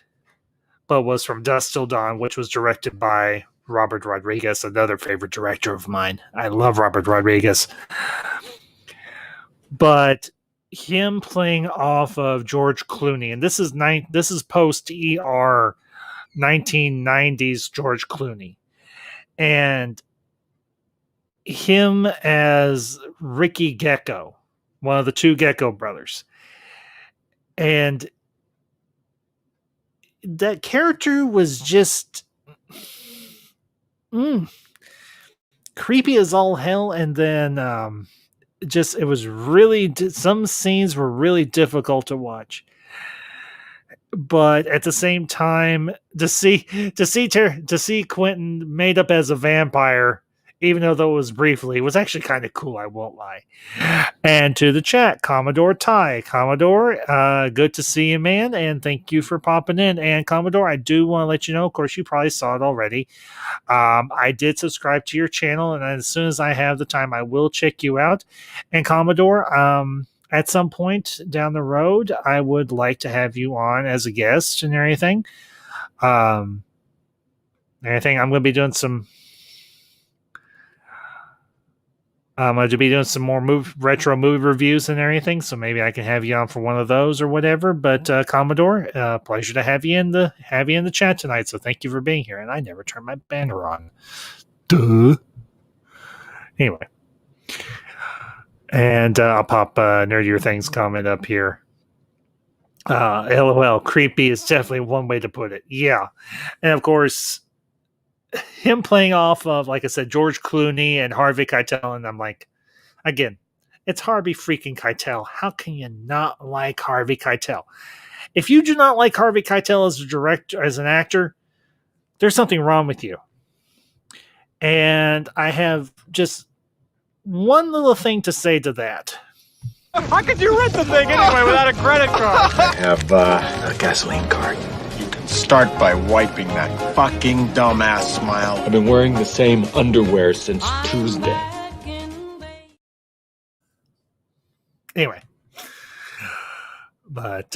but was From Dusk Till Dawn, which was directed by Robert Rodriguez, another favorite director of mine. I love Robert Rodriguez. But him playing off of George Clooney, and this is post ER 1990s George Clooney, and him as Ricky Gecko, one of the two Gecko brothers, and that character was just creepy as all hell. And then it was really, some scenes were really difficult to watch, but at the same time, to see Quentin made up as a vampire, even though it was briefly, was actually kind of cool, I won't lie. And to the chat, Commodore Ty. Commodore, good to see you, man, and thank you for popping in. And Commodore, I do want to let you know, of course, you probably saw it already. I did subscribe to your channel, and as soon as I have the time, I will check you out. And Commodore, at some point down the road, I would like to have you on as a guest and everything. I'm going to be doing some. I'm going to be doing some more retro movie reviews and everything, so maybe I can have you on for one of those or whatever. But Commodore, pleasure to have you in the chat tonight. So thank you for being here. And I never turned my banner on. Duh. Anyway, and I'll pop Nerdier Things comment up here. LOL, creepy is definitely one way to put it. Yeah, and of course, him playing off of, like I said, George Clooney and Harvey Keitel, and I'm like, again, it's Harvey freaking Keitel. How can you not like Harvey Keitel? If you do not like Harvey Keitel as a director, as an actor, there's something wrong with you. And I have just one little thing to say to that. How could you rent the thing anyway without a credit card? I have a gasoline card. Start by wiping that fucking dumbass smile. I've been wearing the same underwear since Tuesday. Anyway. But,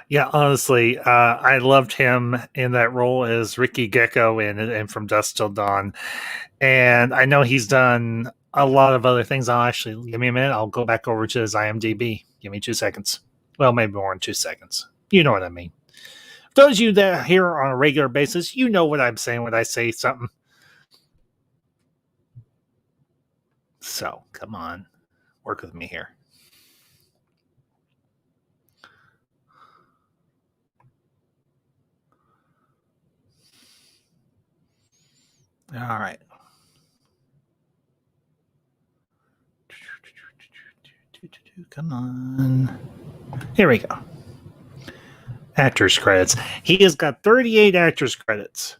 yeah, honestly, I loved him in that role as Ricky Gecko and From Dusk Till Dawn. And I know he's done a lot of other things. I'll actually, give me a minute. I'll go back over to his IMDb. Give me 2 seconds. Well, maybe more than 2 seconds. You know what I mean. Those of you that are here on a regular basis, you know what I'm saying when I say something. So, come on. Work with me here. All right. Come on. Here we go. Actors credits. He has got 38 actors credits.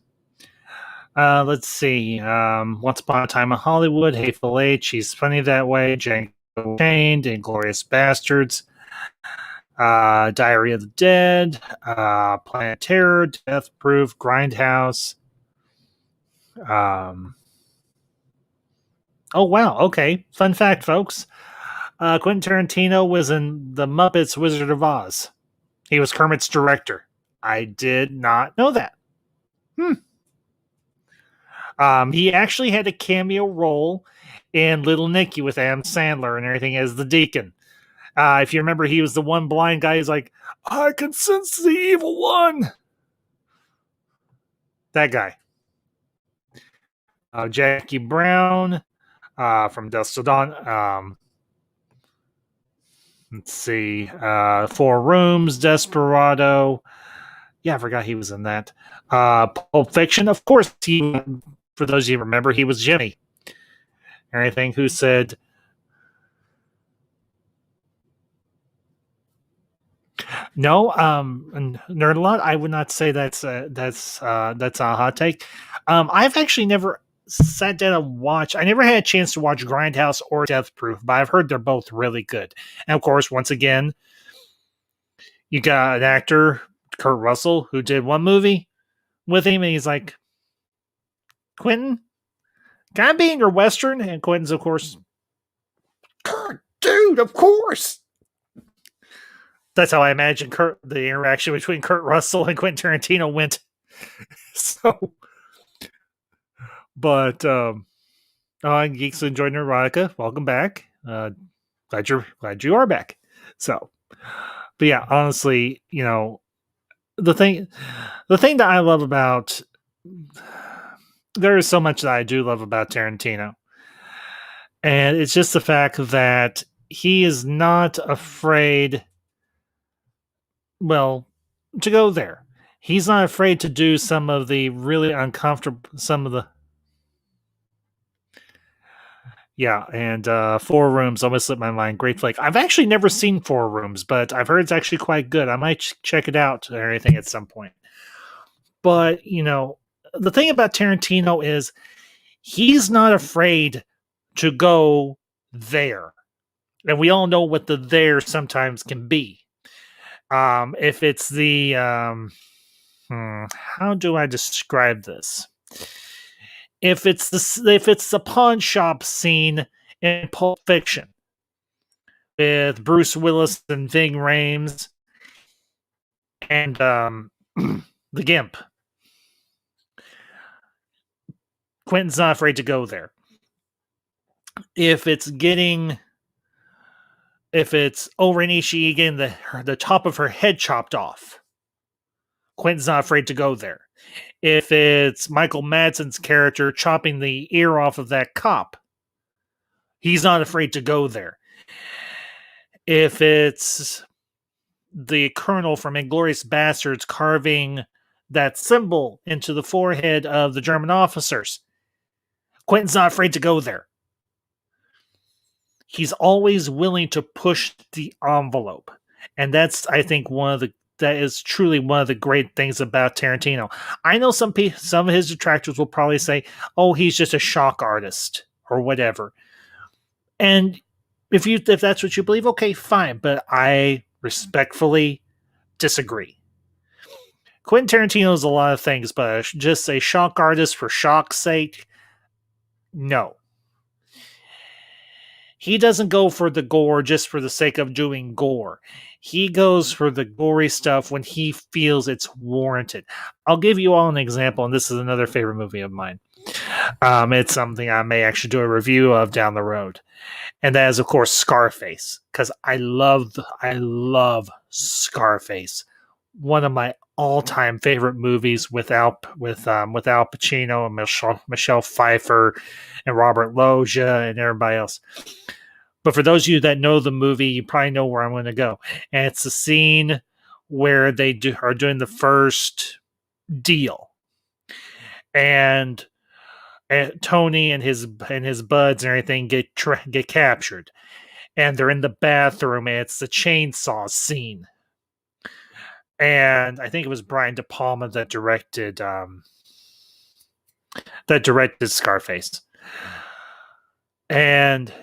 Let's see. Once Upon a Time in Hollywood, Hateful Eight, She's Funny That Way, Django Chained, Inglourious Bastards, Diary of the Dead, Planet Terror, Death Proof, Grindhouse. Oh, wow. Okay. Fun fact, folks. Quentin Tarantino was in The Muppets Wizard of Oz. He was Kermit's director. I did not know that. He actually had a cameo role in Little Nicky with Adam Sandler and everything as the deacon. If you remember, he was the one blind guy who's like, I can sense the evil one. That guy. Jackie Brown from Dusk Till Dawn. Let's see. 4 Rooms, Desperado. Yeah, I forgot he was in that. Pulp Fiction. Of course, for those of you who remember, he was Jimmy. Anything who said, no, Nerdalot, I would not say that's a hot take. I've actually never sat down and watched. I never had a chance to watch Grindhouse or Death Proof, but I've heard they're both really good. And of course, once again, you got an actor, Kurt Russell, who did one movie with him, and he's like, Quinten, can I be in your Western? And Quinten's, of course, Kurt, dude, of course. That's how I imagine the interaction between Kurt Russell and Quentin Tarantino went. So, but Geeks Enjoy Neurotica, welcome back. Glad you are back. So, but yeah, honestly, the thing that I love about, there is so much that I do love about Tarantino, and it's just the fact that he is not afraid, well, to go there. He's not afraid to do some of the really uncomfortable, yeah, and Four Rooms almost slipped my mind. Great flick. I've actually never seen Four Rooms, but I've heard it's actually quite good. I might check it out or anything at some point. But, the thing about Tarantino is he's not afraid to go there. And we all know what the there sometimes can be. If it's the... how do I describe this? If it's the pawn shop scene in Pulp Fiction with Bruce Willis and Ving Rhames and the Gimp, Quentin's not afraid to go there. If it's Oren Ishii getting the top of her head chopped off, Quentin's not afraid to go there. If it's Michael Madsen's character chopping the ear off of that cop, he's not afraid to go there. If it's the Colonel from Inglourious Basterds carving that symbol into the forehead of the German officers, Quentin's not afraid to go there. He's always willing to push the envelope. And that's, I think, that is truly one of the great things about Tarantino. I know some of his detractors will probably say, oh, he's just a shock artist or whatever. And if that's what you believe, okay, fine. But I respectfully disagree. Quentin Tarantino is a lot of things, but just a shock artist for shock's sake, no. He doesn't go for the gore just for the sake of doing gore. He goes for the gory stuff when he feels it's warranted. I'll give you all an example, and this is another favorite movie of mine. It's something I may actually do a review of down the road. And that is, of course, Scarface. Because I love Scarface. One of my all-time favorite movies with Al Pacino and Michelle Pfeiffer and Robert Loggia and everybody else. But for those of you that know the movie, you probably know where I'm going to go. And it's the scene where they are doing the first deal, and Tony and his buds and everything get captured, and they're in the bathroom, and it's the chainsaw scene. And I think it was Brian De Palma that directed Scarface. And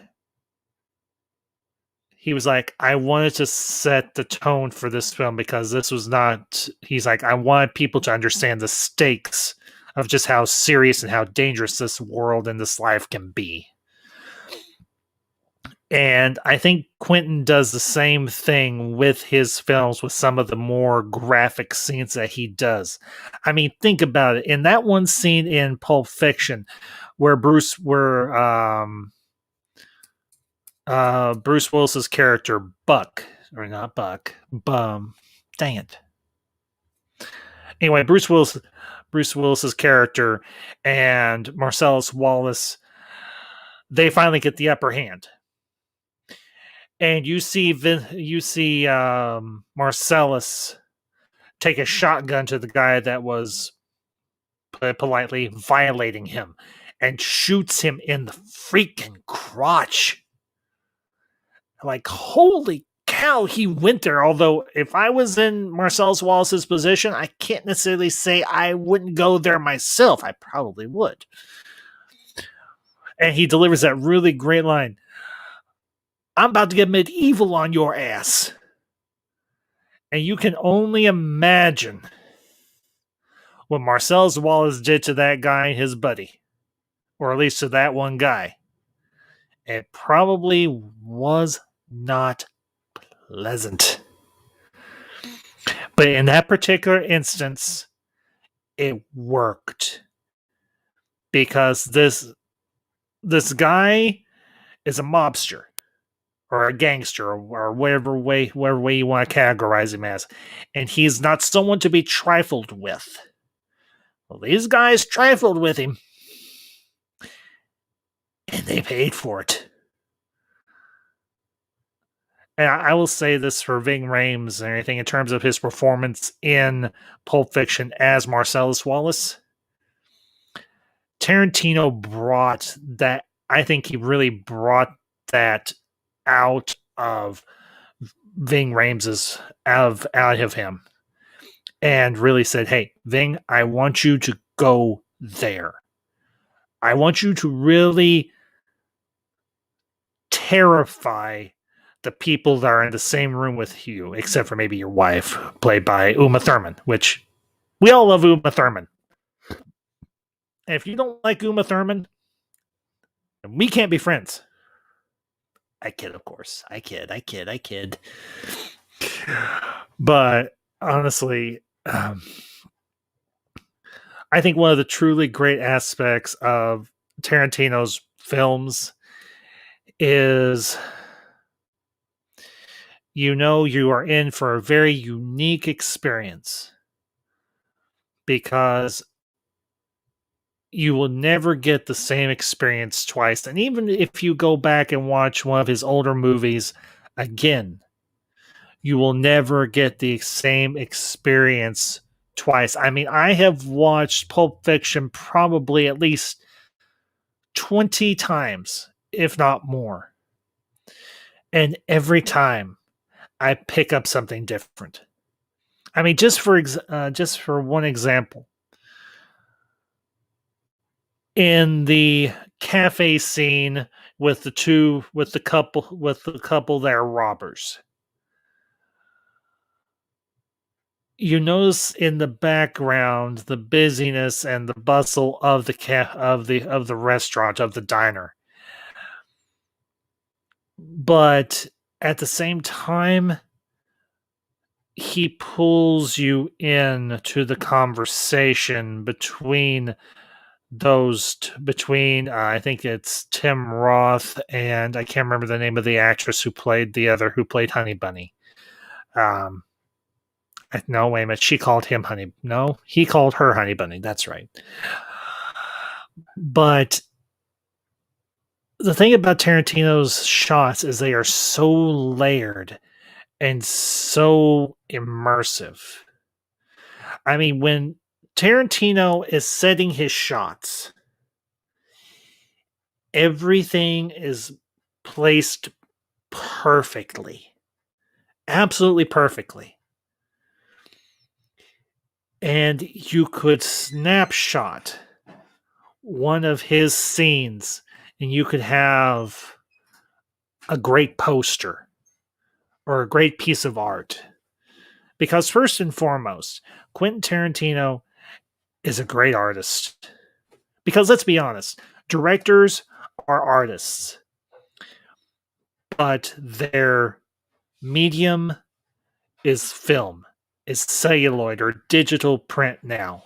he was like, I wanted to set the tone for this film because this was not, he's like, I wanted people to understand the stakes of just how serious and how dangerous this world and this life can be. And I think Quentin does the same thing with his films with some of the more graphic scenes that he does. I mean, think about it. In that one scene in Pulp Fiction where Bruce Willis's character, Buck, or not Buck, Bum, dang it. Anyway, Bruce Willis's character and Marcellus Wallace, they finally get the upper hand. And you see Marcellus take a shotgun to the guy that was politely violating him and shoots him in the freaking crotch. Like, holy cow, he went there. Although, if I was in Marcellus Wallace's position, I can't necessarily say I wouldn't go there myself. I probably would. And he delivers that really great line. I'm about to get medieval on your ass. And you can only imagine what Marcellus Wallace did to that guy and his buddy. Or at least to that one guy. It probably was not pleasant. But in that particular instance, it worked. Because this guy is a mobster. Or a gangster, or whatever way you want to categorize him as. And he's not someone to be trifled with. Well, these guys trifled with him. And they paid for it. And I will say this for Ving Rhames and anything in terms of his performance in Pulp Fiction as Marcellus Wallace. Tarantino brought that, I think he really brought that out of Ving Rhames's, out of him. And really said, hey, Ving, I want you to go there. I want you to really terrify the people that are in the same room with you, except for maybe your wife, played by Uma Thurman, which we all love Uma Thurman. And if you don't like Uma Thurman, we can't be friends. I kid, of course. I kid. But honestly, I think one of the truly great aspects of Tarantino's films is, you know, you are in for a very unique experience because you will never get the same experience twice. And even if you go back and watch one of his older movies again, you will never get the same experience twice. I mean, I have watched Pulp Fiction probably at least 20 times, if not more. And every time I pick up something different. I mean, just for one example, in the cafe scene with the couple that are robbers, you notice in the background the busyness and the bustle of the restaurant, of the diner, but at the same time, he pulls you in to the conversation between I think it's Tim Roth and I can't remember the name of the actress who played Honey Bunny. No, wait a minute. She called him Honey. No, he called her Honey Bunny. That's right. But the thing about Tarantino's shots is they are so layered and so immersive. I mean, when Tarantino is setting his shots, everything is placed perfectly. Absolutely perfectly. And you could snapshot one of his scenes and you could have a great poster or a great piece of art. Because first and foremost, Quentin Tarantino is a great artist. Because let's be honest, directors are artists. But their medium is film, is celluloid or digital print now.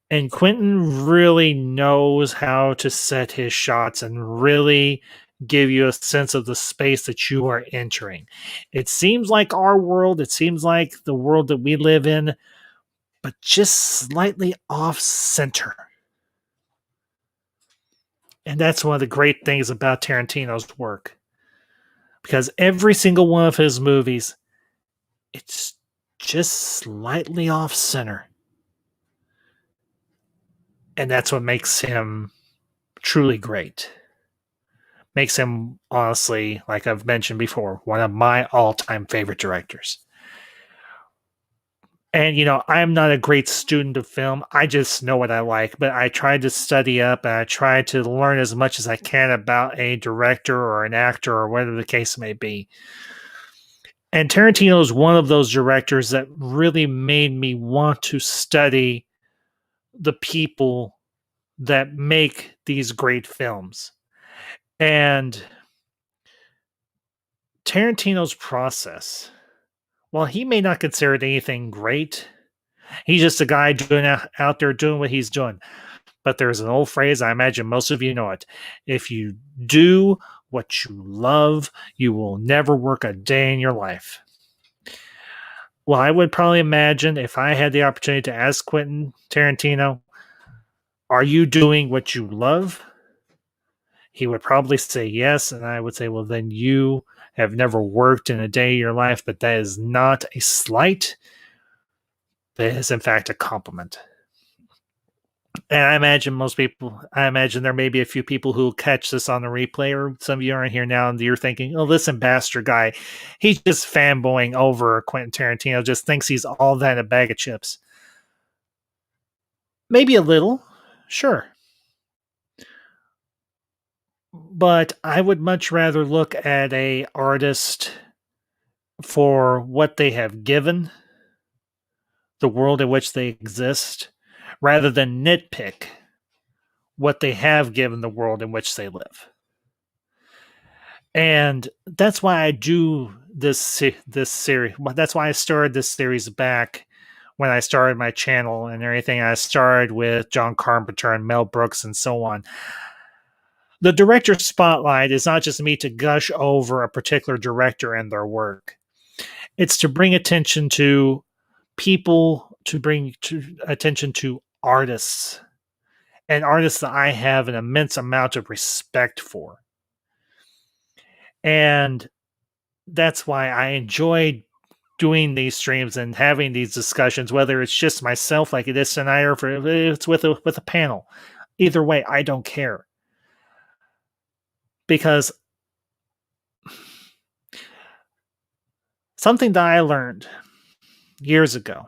And Quentin really knows how to set his shots and really give you a sense of the space that you are entering. It seems like our world, it seems like the world that we live in, but just slightly off center. And that's one of the great things about Tarantino's work. Because every single one of his movies, it's just slightly off center. And that's what makes him truly great. Makes him, honestly, like I've mentioned before, one of my all-time favorite directors. And, I'm not a great student of film. I just know what I like, but I try to study up and I try to learn as much as I can about a director or an actor or whatever the case may be. And Tarantino is one of those directors that really made me want to study the people that make these great films. And Tarantino's process, while he may not consider it anything great, he's just a guy doing out there doing what he's doing. But there's an old phrase, I imagine most of you know it. If you do what you love, you will never work a day in your life. Well, I would probably imagine if I had the opportunity to ask Quentin Tarantino, are you doing what you love? He would probably say yes. And I would say, well, then you have never worked in a day of your life. But that is not a slight. That is, in fact, a compliment. And I imagine there may be a few people who will catch this on the replay, or some of you aren't here now and you're thinking, oh, this ambassador guy, he's just fanboying over Quentin Tarantino, just thinks he's all that in a bag of chips. Maybe a little, sure. But I would much rather look at a artist for what they have given the world in which they exist, rather than nitpick what they have given the world in which they live. And that's why I do this series. That's why I started this series back when I started my channel and everything. I started with John Carpenter and Mel Brooks and so on. The director spotlight is not just me to gush over a particular director and their work. It's to bring attention to people, to bring attention to artists, and artists that I have an immense amount of respect for. And that's why I enjoy doing these streams and having these discussions, whether it's just myself like it is tonight or if it's with a panel. Either way, I don't care. Because something that I learned years ago,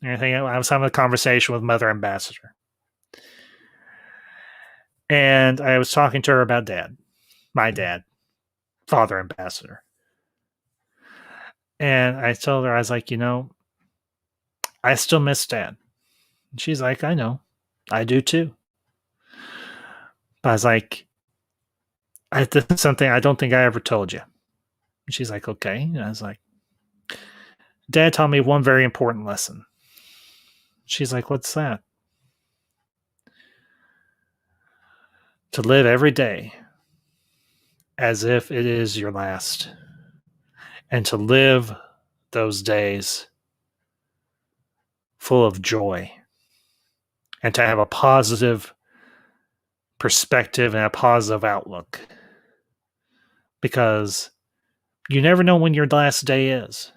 I was having a conversation with Mother Ambassador. And I was talking to her about Dad, my dad, Father Ambassador. And I told her, I was like, I still miss Dad. And she's like, I know. I do too. But I was like, this is something I don't think I ever told you. And she's like, okay. And I was like, Dad taught me one very important lesson. She's like, what's that? To live every day as if it is your last. And to live those days full of joy. And to have a positive perspective and a positive outlook. Because you never know when your last day is.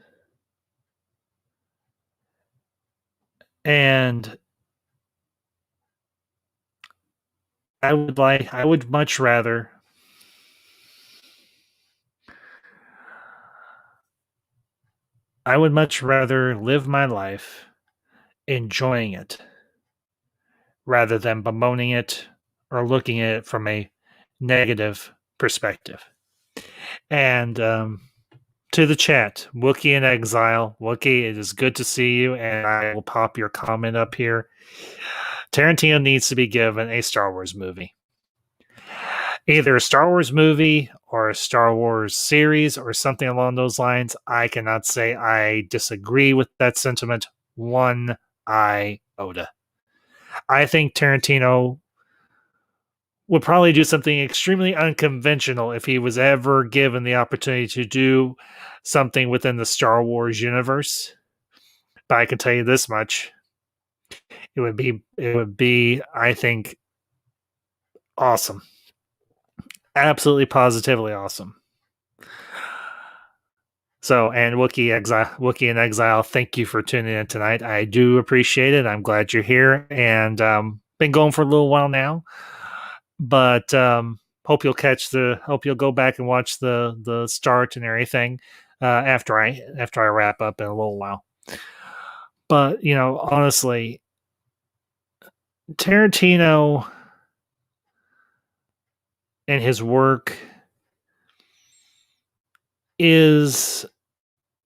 And I would much rather live my life enjoying it rather than bemoaning it or looking at it from a negative perspective. And to the chat, Wookiee in Exile. Wookiee, it is good to see you, and I will pop your comment up here. Tarantino needs to be given a Star Wars movie. Either a Star Wars movie or a Star Wars series or something along those lines. I cannot say I disagree with that sentiment one iota. I think Tarantino would probably do something extremely unconventional if he was ever given the opportunity to do something within the Star Wars universe. But I can tell you this much. It would be, I think, awesome. Absolutely positively awesome. So, and Wookiee in Exile, thank you for tuning in tonight. I do appreciate it. I'm glad you're here, and been going for a little while now. But hope you'll go back and watch the start and everything after I wrap up in a little while. But, honestly, Tarantino and his work is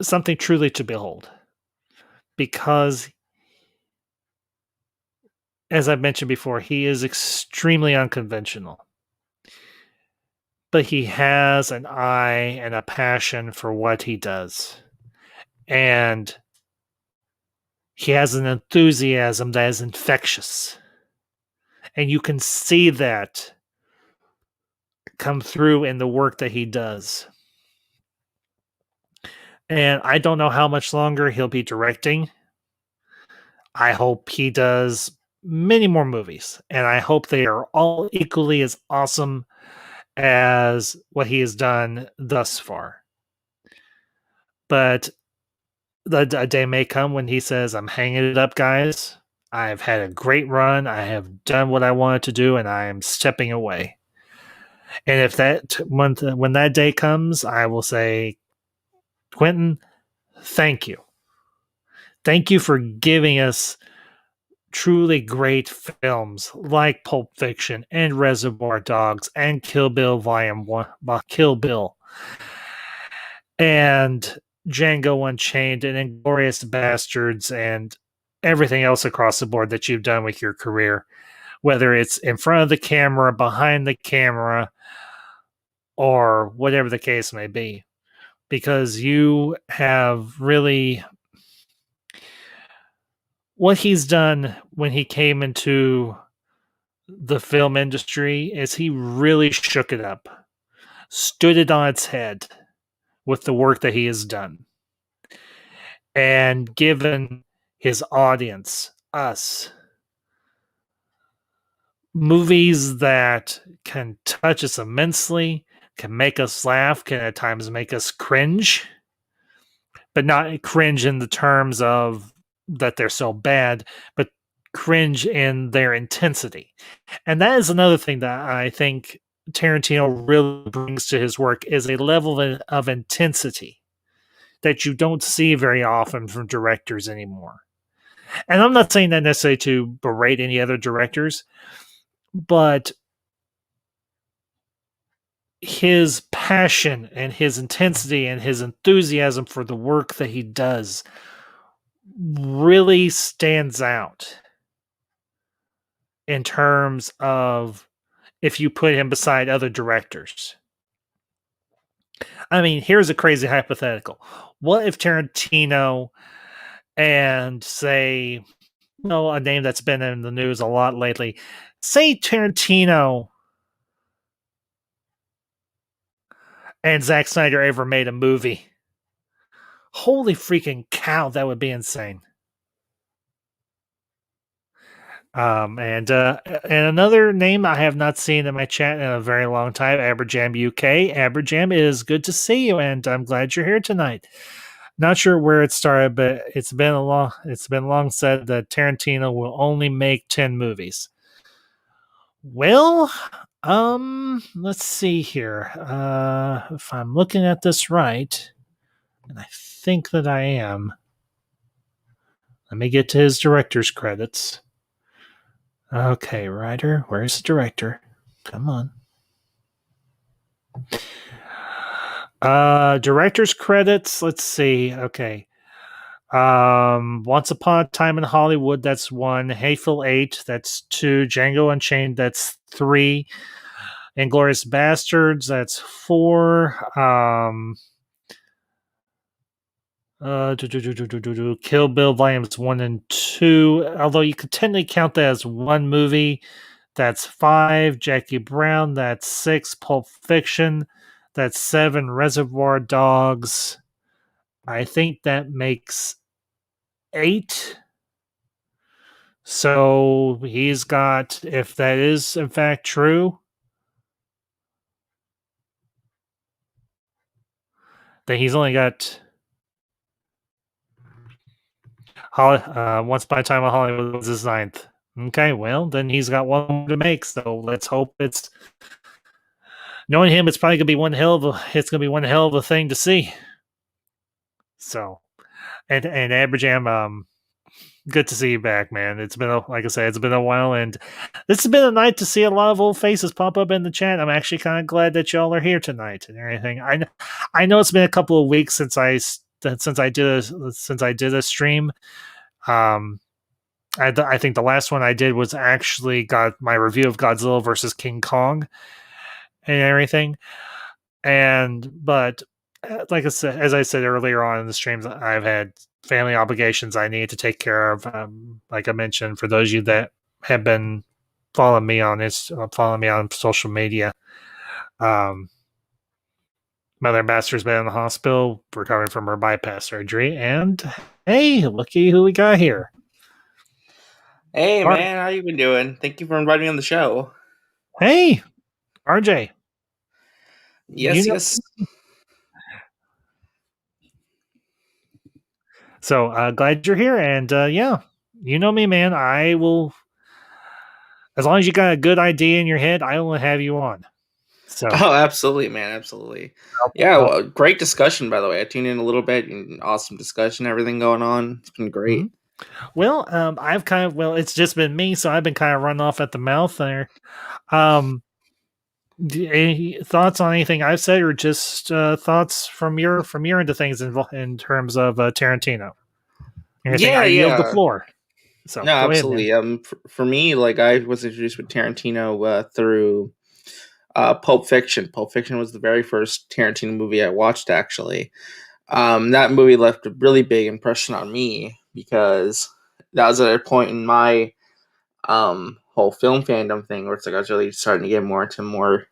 something truly to behold because, as I've mentioned before, he is extremely unconventional, but he has an eye and a passion for what he does. And he has an enthusiasm that is infectious. And you can see that come through in the work that he does. And I don't know how much longer he'll be directing. I hope he does many more movies, and I hope they are all equally as awesome as what he has done thus far. But a day may come when he says, I'm hanging it up, guys. I've had a great run. I have done what I wanted to do, and I am stepping away. And if when that day comes, I will say, Quinten, thank you. Thank you for giving us truly great films like Pulp Fiction and Reservoir Dogs and Kill Bill Volume 1, Kill Bill, and Django Unchained and Inglourious Bastards and everything else across the board that you've done with your career, whether it's in front of the camera, behind the camera, or whatever the case may be, because you have really what he's done when he came into the film industry is he really shook it up, stood it on its head with the work that he has done, and given his audience, us, movies that can touch us immensely, can make us laugh, can at times make us cringe, but not cringe in the terms of that they're so bad, but cringe in their intensity. And that is another thing that I think Tarantino really brings to his work is a level of intensity that you don't see very often from directors anymore. And I'm not saying that necessarily to berate any other directors, but his passion and his intensity and his enthusiasm for the work that he does really stands out in terms of if you put him beside other directors. I mean, here's a crazy hypothetical. What if Tarantino and say, a name that's been in the news a lot lately, say Tarantino and Zack Snyder ever made a movie? Holy freaking cow, that would be insane. And another name I have not seen in my chat in a very long time, Aberjam UK. Aberjam, is good to see you, and I'm glad you're here tonight. Not sure where it started, but it's been long said that Tarantino will only make 10 movies. Well, let's see here. If I'm looking at this right, and I think that I am. Let me get to his director's credits. Okay, writer, where's the director? Come on. Director's credits, let's see. Okay. Once Upon a Time in Hollywood, that's 1. Hateful Eight, that's 2. Django Unchained, that's 3. Inglourious Bastards, that's 4. Kill Bill Volumes 1 and 2. Although you could technically count that as one movie, that's 5. Jackie Brown, that's 6. Pulp Fiction, that's 7. Reservoir Dogs, I think that makes 8. So he's got, if that is in fact true, then he's only got Once Upon a Time in Hollywood was his 9th. Okay, well, then he's got one more to make, so let's hope it's... Knowing him, it's probably going to be one hell of a thing to see. So, And Abraham, good to see you back, man. It's been like I said, it's been a while, and this has been a night to see a lot of old faces pop up in the chat. I'm actually kind of glad that y'all are here tonight and everything. I know it's been a couple of weeks since I did a stream. I think the last one I did was actually got my review of Godzilla versus King Kong and everything. But like I said, as I said earlier on in the streams, I've had family obligations I need to take care of. Like I mentioned, for those of you that have been following me on social media, Mother Ambassador's been in the hospital recovering from her bypass surgery, and hey, looky who we got here. Hey man, how you been doing? Thank you for inviting me on the show. Hey, RJ. Yes. So glad you're here, and yeah, you know me, man. I will, as long as you got a good idea in your head, I will have you on. So, oh, absolutely, man, absolutely. Yeah, well, great discussion, by the way. I tuned in a little bit, and awesome discussion, everything going on. It's been great. Mm-hmm. Well, it's just been me, so I've been kind of run off at the mouth there. Any thoughts on anything I've said, or just thoughts from your end of things in terms of Tarantino? Anything? I yield the floor. So no, absolutely. Ahead, for me, like I was introduced with Tarantino through Pulp Fiction. Pulp Fiction was the very first Tarantino movie I watched. Actually, that movie left a really big impression on me because that was at a point in my whole film fandom thing where it's like I was really starting to get more into more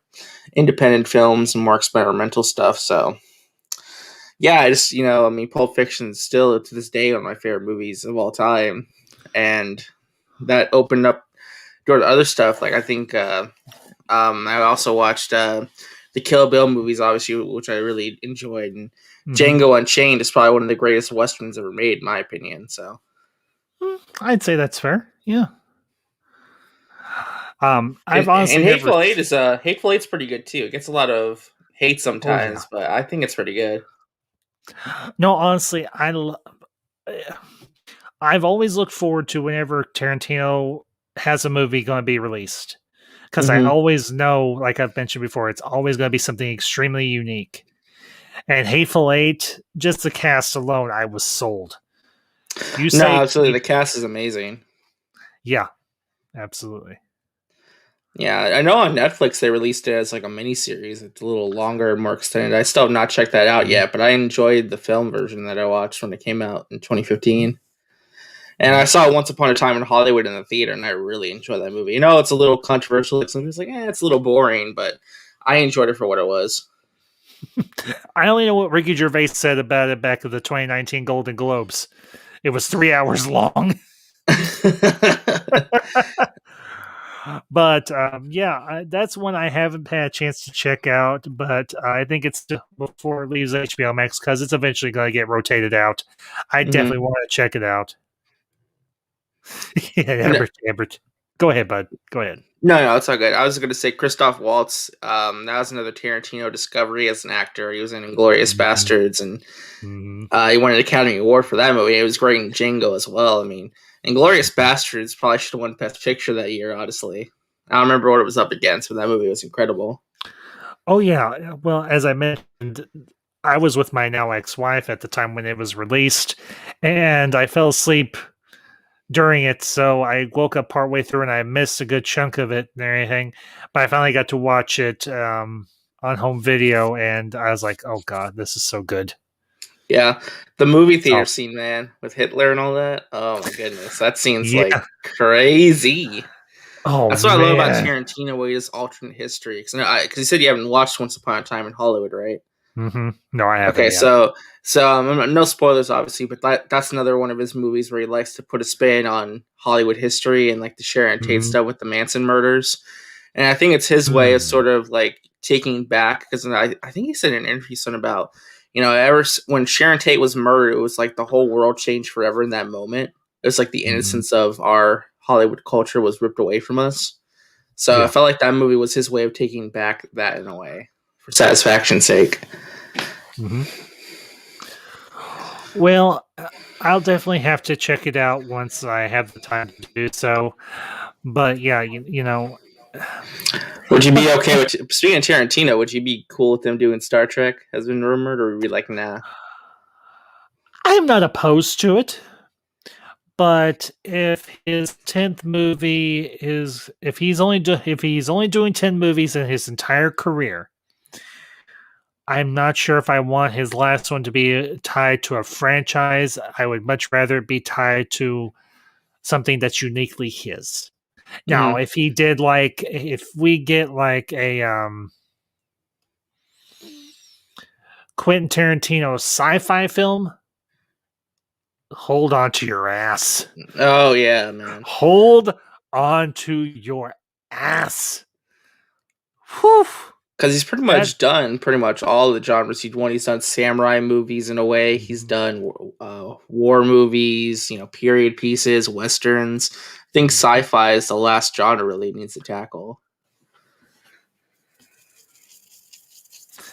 independent films and more experimental stuff. So yeah, I just, Pulp Fiction is still to this day one of my favorite movies of all time. And that opened up door to other stuff. Like I think I also watched the Kill Bill movies, obviously, which I really enjoyed. And Django Unchained is probably one of the greatest Westerns ever made, in my opinion. So I'd say that's fair. Yeah. I've honestly Hateful Eight is Hateful Eight's pretty good too. It gets a lot of hate sometimes, but I think it's pretty good. No, honestly, I've always looked forward to whenever Tarantino has a movie going to be released, because I always know, like I've mentioned before, it's always going to be something extremely unique. And Hateful Eight, just the cast alone, I was sold. Absolutely, the cast is amazing. Yeah, absolutely. Yeah, I know on Netflix they released it as like a miniseries. It's a little longer, more extended. I still have not checked that out yet, but I enjoyed the film version that I watched when it came out in 2015. And I saw Once Upon a Time in Hollywood in the theater, and I really enjoyed that movie. It's a little controversial. Like somebody's like, it's a little boring, but I enjoyed it for what it was. I only know what Ricky Gervais said about it back at the 2019 Golden Globes. It was 3 hours long. But that's one I haven't had a chance to check out, but I think it's before it leaves HBO Max, because it's eventually going to get rotated out. I definitely want to check it out. Yeah, Ambert. Go ahead, bud. Go ahead. No, it's all good. I was going to say Christoph Waltz. That was another Tarantino discovery as an actor. He was in Inglourious Bastards, and he won an Academy Award for that movie. It was great in Django as well. I mean, Inglourious Bastards probably should have won Best Picture that year, honestly. I don't remember what it was up against, but that movie was incredible. Oh, yeah. Well, as I mentioned, I was with my now ex-wife at the time when it was released, and I fell asleep during it, so I woke up partway through and I missed a good chunk of it and everything, but I finally got to watch it on home video, and I was like, oh god, this is so good. Yeah, the movie theater scene, man, with Hitler and all that. Oh my goodness, that scene's like crazy. Oh, that's what I love about Tarantino, where he does alternate history. Because you said you haven't watched Once Upon a Time in Hollywood, right? No, I haven't. Okay, so no spoilers, obviously, but that's another one of his movies where he likes to put a spin on Hollywood history and like the Sharon Tate stuff with the Manson murders. And I think it's his way of sort of like taking back, because I think he said in an interview something about, ever when Sharon Tate was murdered, it was like the whole world changed forever in that moment. It was like the innocence of our Hollywood culture was ripped away from us. So I felt like that movie was his way of taking back that in a way, for satisfaction's sake. Well, I'll definitely have to check it out once I have the time to do so. But yeah, you know, Would you be okay with speaking of Tarantino? Would you be cool with them doing Star Trek? Has been rumored, or would you be like, nah? I'm not opposed to it. But if his 10th movie is if he's only doing 10 movies in his entire career, I'm not sure if I want his last one to be tied to a franchise. I would much rather it be tied to something that's uniquely his. Now, Mm-hmm. if he did like if we get like a Quentin Tarantino sci-fi film, hold on to your ass. Oh yeah, man. Hold on to your ass. Whew. Because he's pretty That much done pretty much all the genres he'd want. He's done samurai movies in a way. He's done war movies, period pieces, westerns. I think sci-fi is the last genre really needs to tackle.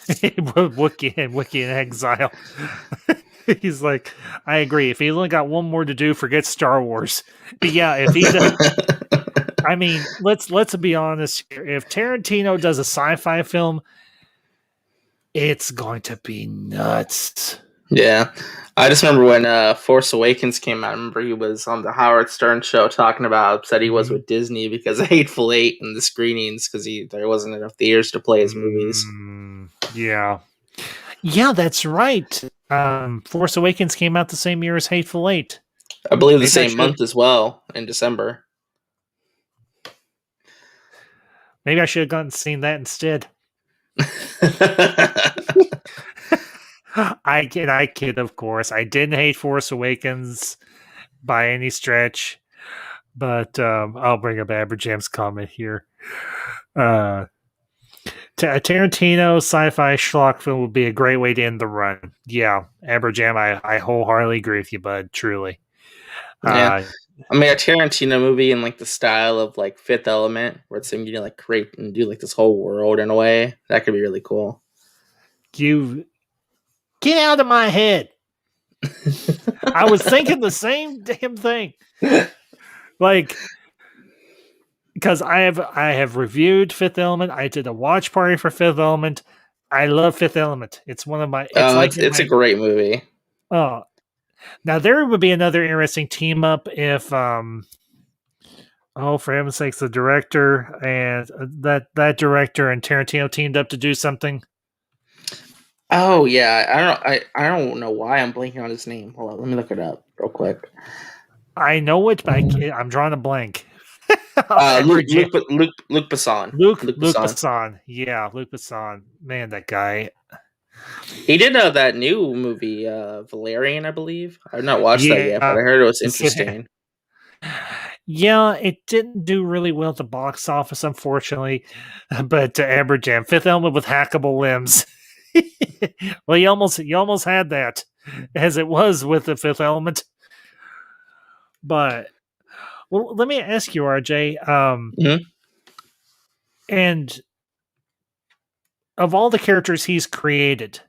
Wookiee in exile. He's like, I agree. If he's only got one more to do, forget Star Wars. But yeah, if he does, I mean, let's be honest here. If Tarantino does a sci-fi film, it's going to be nuts. Yeah. I just remember when Force Awakens came out. I remember he was on the Howard Stern show talking about how upset he was with Disney because of Hateful Eight and the screenings because there wasn't enough theaters to play his movies. Yeah. Yeah, that's right. Force Awakens came out the same year as Hateful Eight. I believe the Maybe I same month as well, in December. Maybe I should have gone and seen that instead. I kid, of course. I didn't hate Force Awakens by any stretch, but I'll bring up Aberjam's comment here. A Tarantino sci-fi schlock film would be a great way to end the run. Yeah, Aberjam, I wholeheartedly agree with you, bud. Truly. Yeah. I mean, a Tarantino movie in like the style of like Fifth Element, where it's him, like create and do like this whole world in a way that could be really cool. You get out of my head. I was thinking the same damn thing. Like, because I have reviewed Fifth Element. I did a watch party for Fifth Element. I love Fifth Element. It's one of my. It's a great movie. Oh, now there would be another interesting team up if for heaven's sakes, the director and that director and Tarantino teamed up to do something. Oh yeah, I don't know why I'm blanking on his name. Hold on, let me look it up real quick. I know it, but I'm drawing a blank. Luc Besson. Luc Besson. Yeah, Luc Besson. Man, that guy. He did that new movie, Valerian, I believe. I've not watched that yet, but I heard it was interesting. Yeah, it didn't do really well at the box office, unfortunately. But Aberjam, Fifth Element with hackable limbs. Well, you almost had that, as it was with the Fifth Element. But well, let me ask you, RJ. And of all the characters he's created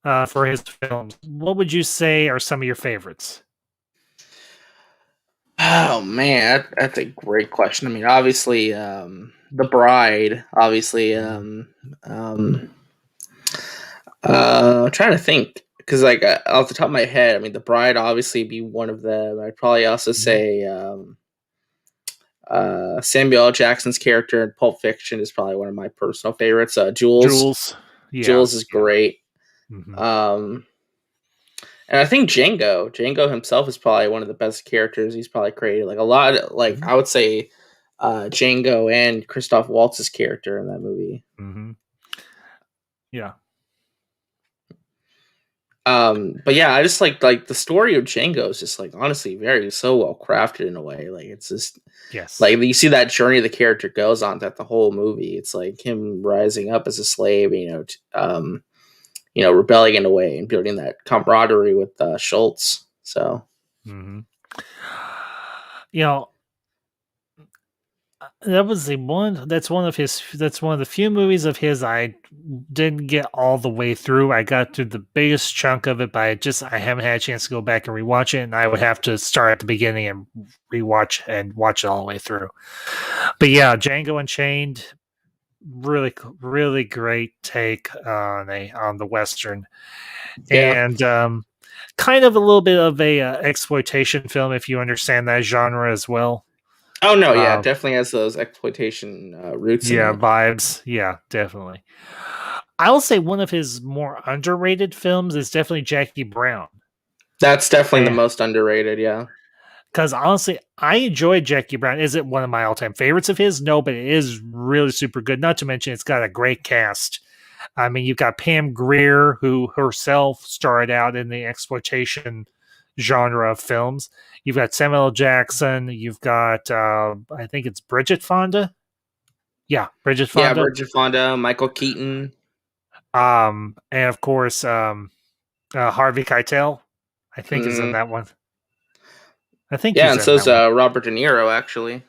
for his films, what would you say are some of your favorites? Oh man, that's a great question. I mean, obviously, The Bride. Obviously, I'm trying to think because, like, off the top of my head, I mean, The Bride obviously be one of them. I'd probably also say Samuel L. Jackson's character in Pulp Fiction is probably one of my personal favorites. Jules. Jules is great. And I think Django himself is probably one of the best characters he's probably created. Like a lot, like I would say, Django and Christoph Waltz's character in that movie. Yeah. But yeah, I just like the story of Django is just like honestly so well crafted in a way. Like it's just like you see that journey the character goes on throughout the whole movie. It's like him rising up as a slave, rebelling in a way and building that camaraderie with Schultz. So, That was the one. That's one of his. That's one of the few movies of his I didn't get all the way through. I got through the biggest chunk of it, but I haven't had a chance to go back and rewatch it. And I would have to start at the beginning and rewatch and watch it all the way through. But yeah, Django Unchained, really great take on the western, Yeah. and kind of a little bit of a exploitation film if you understand that genre as well. Oh no, yeah, Uh, definitely has those exploitation roots in yeah, it. vibes. Yeah, definitely. I'll say one of his more underrated films is definitely Jackie Brown. That's definitely the most underrated. Yeah. Because honestly, I enjoyed Jackie Brown. Is it one of my all-time favorites of his? No, but it is really super good. Not to mention, it's got a great cast. I mean, you've got Pam Grier, who herself started out in the exploitation genre of films. You've got Samuel L. Jackson. You've got, I think it's Bridget Fonda. Yeah, Bridget Yeah, Fonda. Bridget Fonda, Michael Keaton. And of course, Harvey Keitel, I think, is in Mhm. that one. I think Yeah, he's and in so's that one. Robert De Niro actually.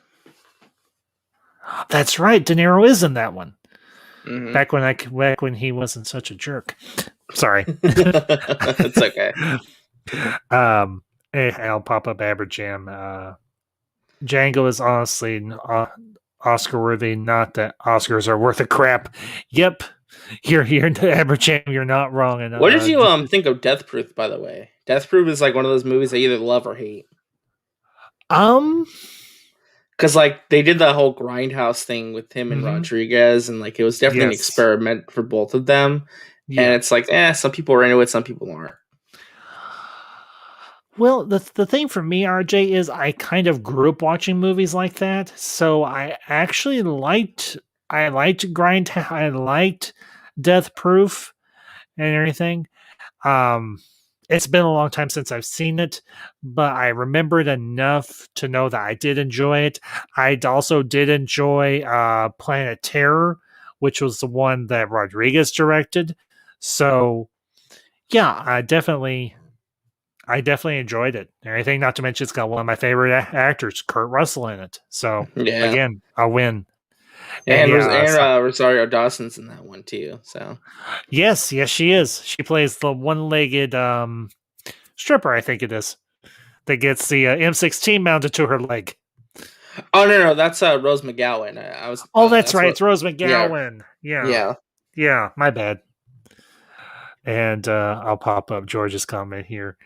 That's right. De Niro is in that one. Hmm. Back when he wasn't such a jerk. Sorry. It's okay. I'll pop up Aberjam. Django is honestly Oscar worthy. Not that Oscars are worth a crap. Yep, you're here, Aberjam. You're not wrong. And What did you think of Death Proof, by the way? Death Proof is like one of those movies I either love or hate. um, Because like they did the whole grindhouse thing with him and mhm, Rodriguez, and like it was definitely an yes, experiment for both of them. And yeah. it's like, some people are into it, some people aren't. Well, the thing for me, RJ, is I kind of grew up watching movies like that, so I actually I liked Death Proof and everything. Um, it's been a long time since I've seen it, but I remember it enough to know that I did enjoy it. I also did enjoy Planet Terror, which was the one that Rodriguez directed. So yeah, I definitely enjoyed it. Everything, not to mention, it's got one of my favorite actors, Kurt Russell, in it. So Yeah. again, a win. And And yeah, Rosario Dawson's in that one too. So yes, she is. She plays the one-legged stripper, I think it is, that gets the M16 mounted to her leg. oh no, that's Rose McGowan. I was Oh, that's that's right. what It's Rose yeah, McGowan. Yeah. yeah. Yeah. My bad. And I'll pop up George's comment here.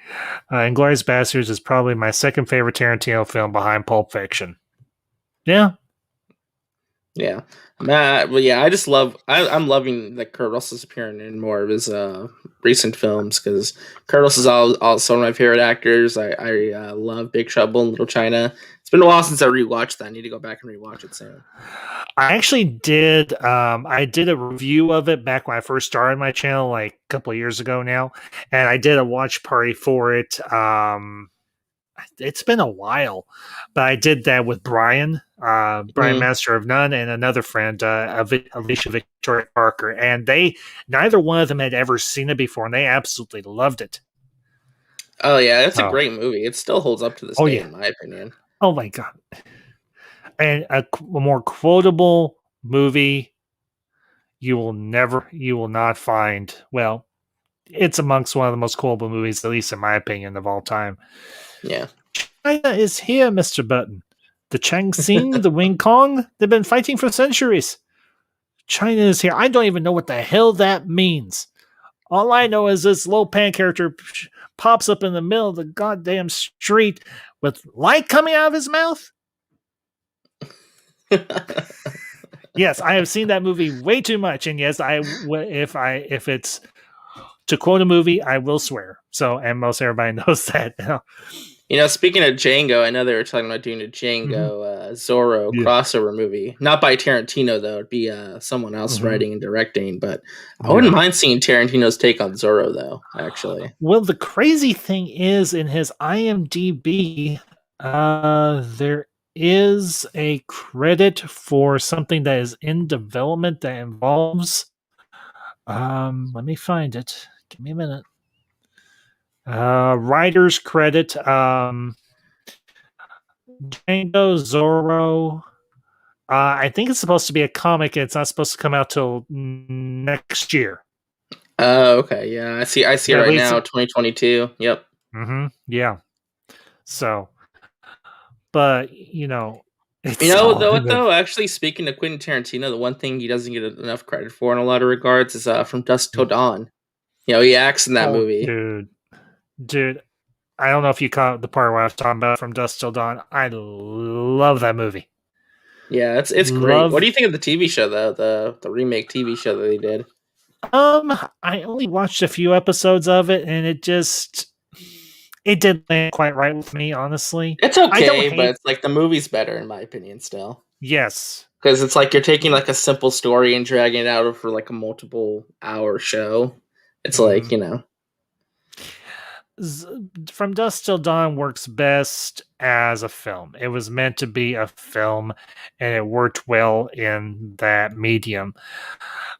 Inglourious Basterds is probably my second favorite Tarantino film behind Pulp Fiction. Yeah. Yeah. Well, yeah, I just love. I'm loving that Kurt Russell's appearing in more of his recent films because Kurt Russell's also one of my favorite actors. I love Big Trouble in Little China. It's been a while since I rewatched that. I need to go back and rewatch it soon. I actually did. I did a review of it back when I first started my channel, like a couple of years ago now, and I did a watch party for it. It's been a while, but I did that with Brian, Brian Mm. Master of None, and another friend, Alicia Victoria Parker, and neither one of them had ever seen it before, and they absolutely loved it. Oh yeah, it's a So, great movie. It still holds up to this oh day, yeah, in my opinion. oh my god, and a more quotable movie you will not find. Well, it's amongst one of the most quotable movies, at least in my opinion, of all time. Yeah. China is here, Mr. Button. The Changxing, the Wing Kong, they've been fighting for centuries. China is here. I don't even know what the hell that means. All I know is this Lo Pan character pops up in the middle of the goddamn street with light coming out of his mouth. Yes, I have seen that movie way too much, and yes, if it's to quote a movie, I will swear. So, and most everybody knows that now. Speaking of Django, I know they were talking about doing a Mhm. Django Zorro Yeah. crossover movie. Not by Tarantino though; it'd be someone else Mhm. writing and directing. But I Yeah. wouldn't mind seeing Tarantino's take on Zorro, though. Actually, Well, the crazy thing is, in his IMDb, there is a credit for something that is in development that involves. Let me find it. Give me a minute. Writer's credit. Django Zorro. I think it's supposed to be a comic, and it's not supposed to come out till next year. Oh, okay. Yeah, I see it Yeah, right but it's now, 2022. Yep. yeah. So, but You it's know, all though, in what the though? Actually, speaking of Quentin Tarantino, the one thing he doesn't get enough credit for in a lot of regards is From Dusk Till Dawn. You know, he acts in that oh, movie. dude. I don't know if you caught the part where I was talking about From Dusk Till Dawn. I love that movie. Yeah, it's great. What Love. do you think of the TV show though? The remake TV show that they did. I only watched a few episodes of it, and it didn't land quite right with me, honestly. It's I don't okay, but hate. it's like the movie's better in my opinion still. Yes, Because it's like you're taking like a simple story and dragging it out for like a multiple hour show. It's like, Mhm. you know. From Dusk Till Dawn works best as a film. It was meant to be a film, and it worked well in that medium.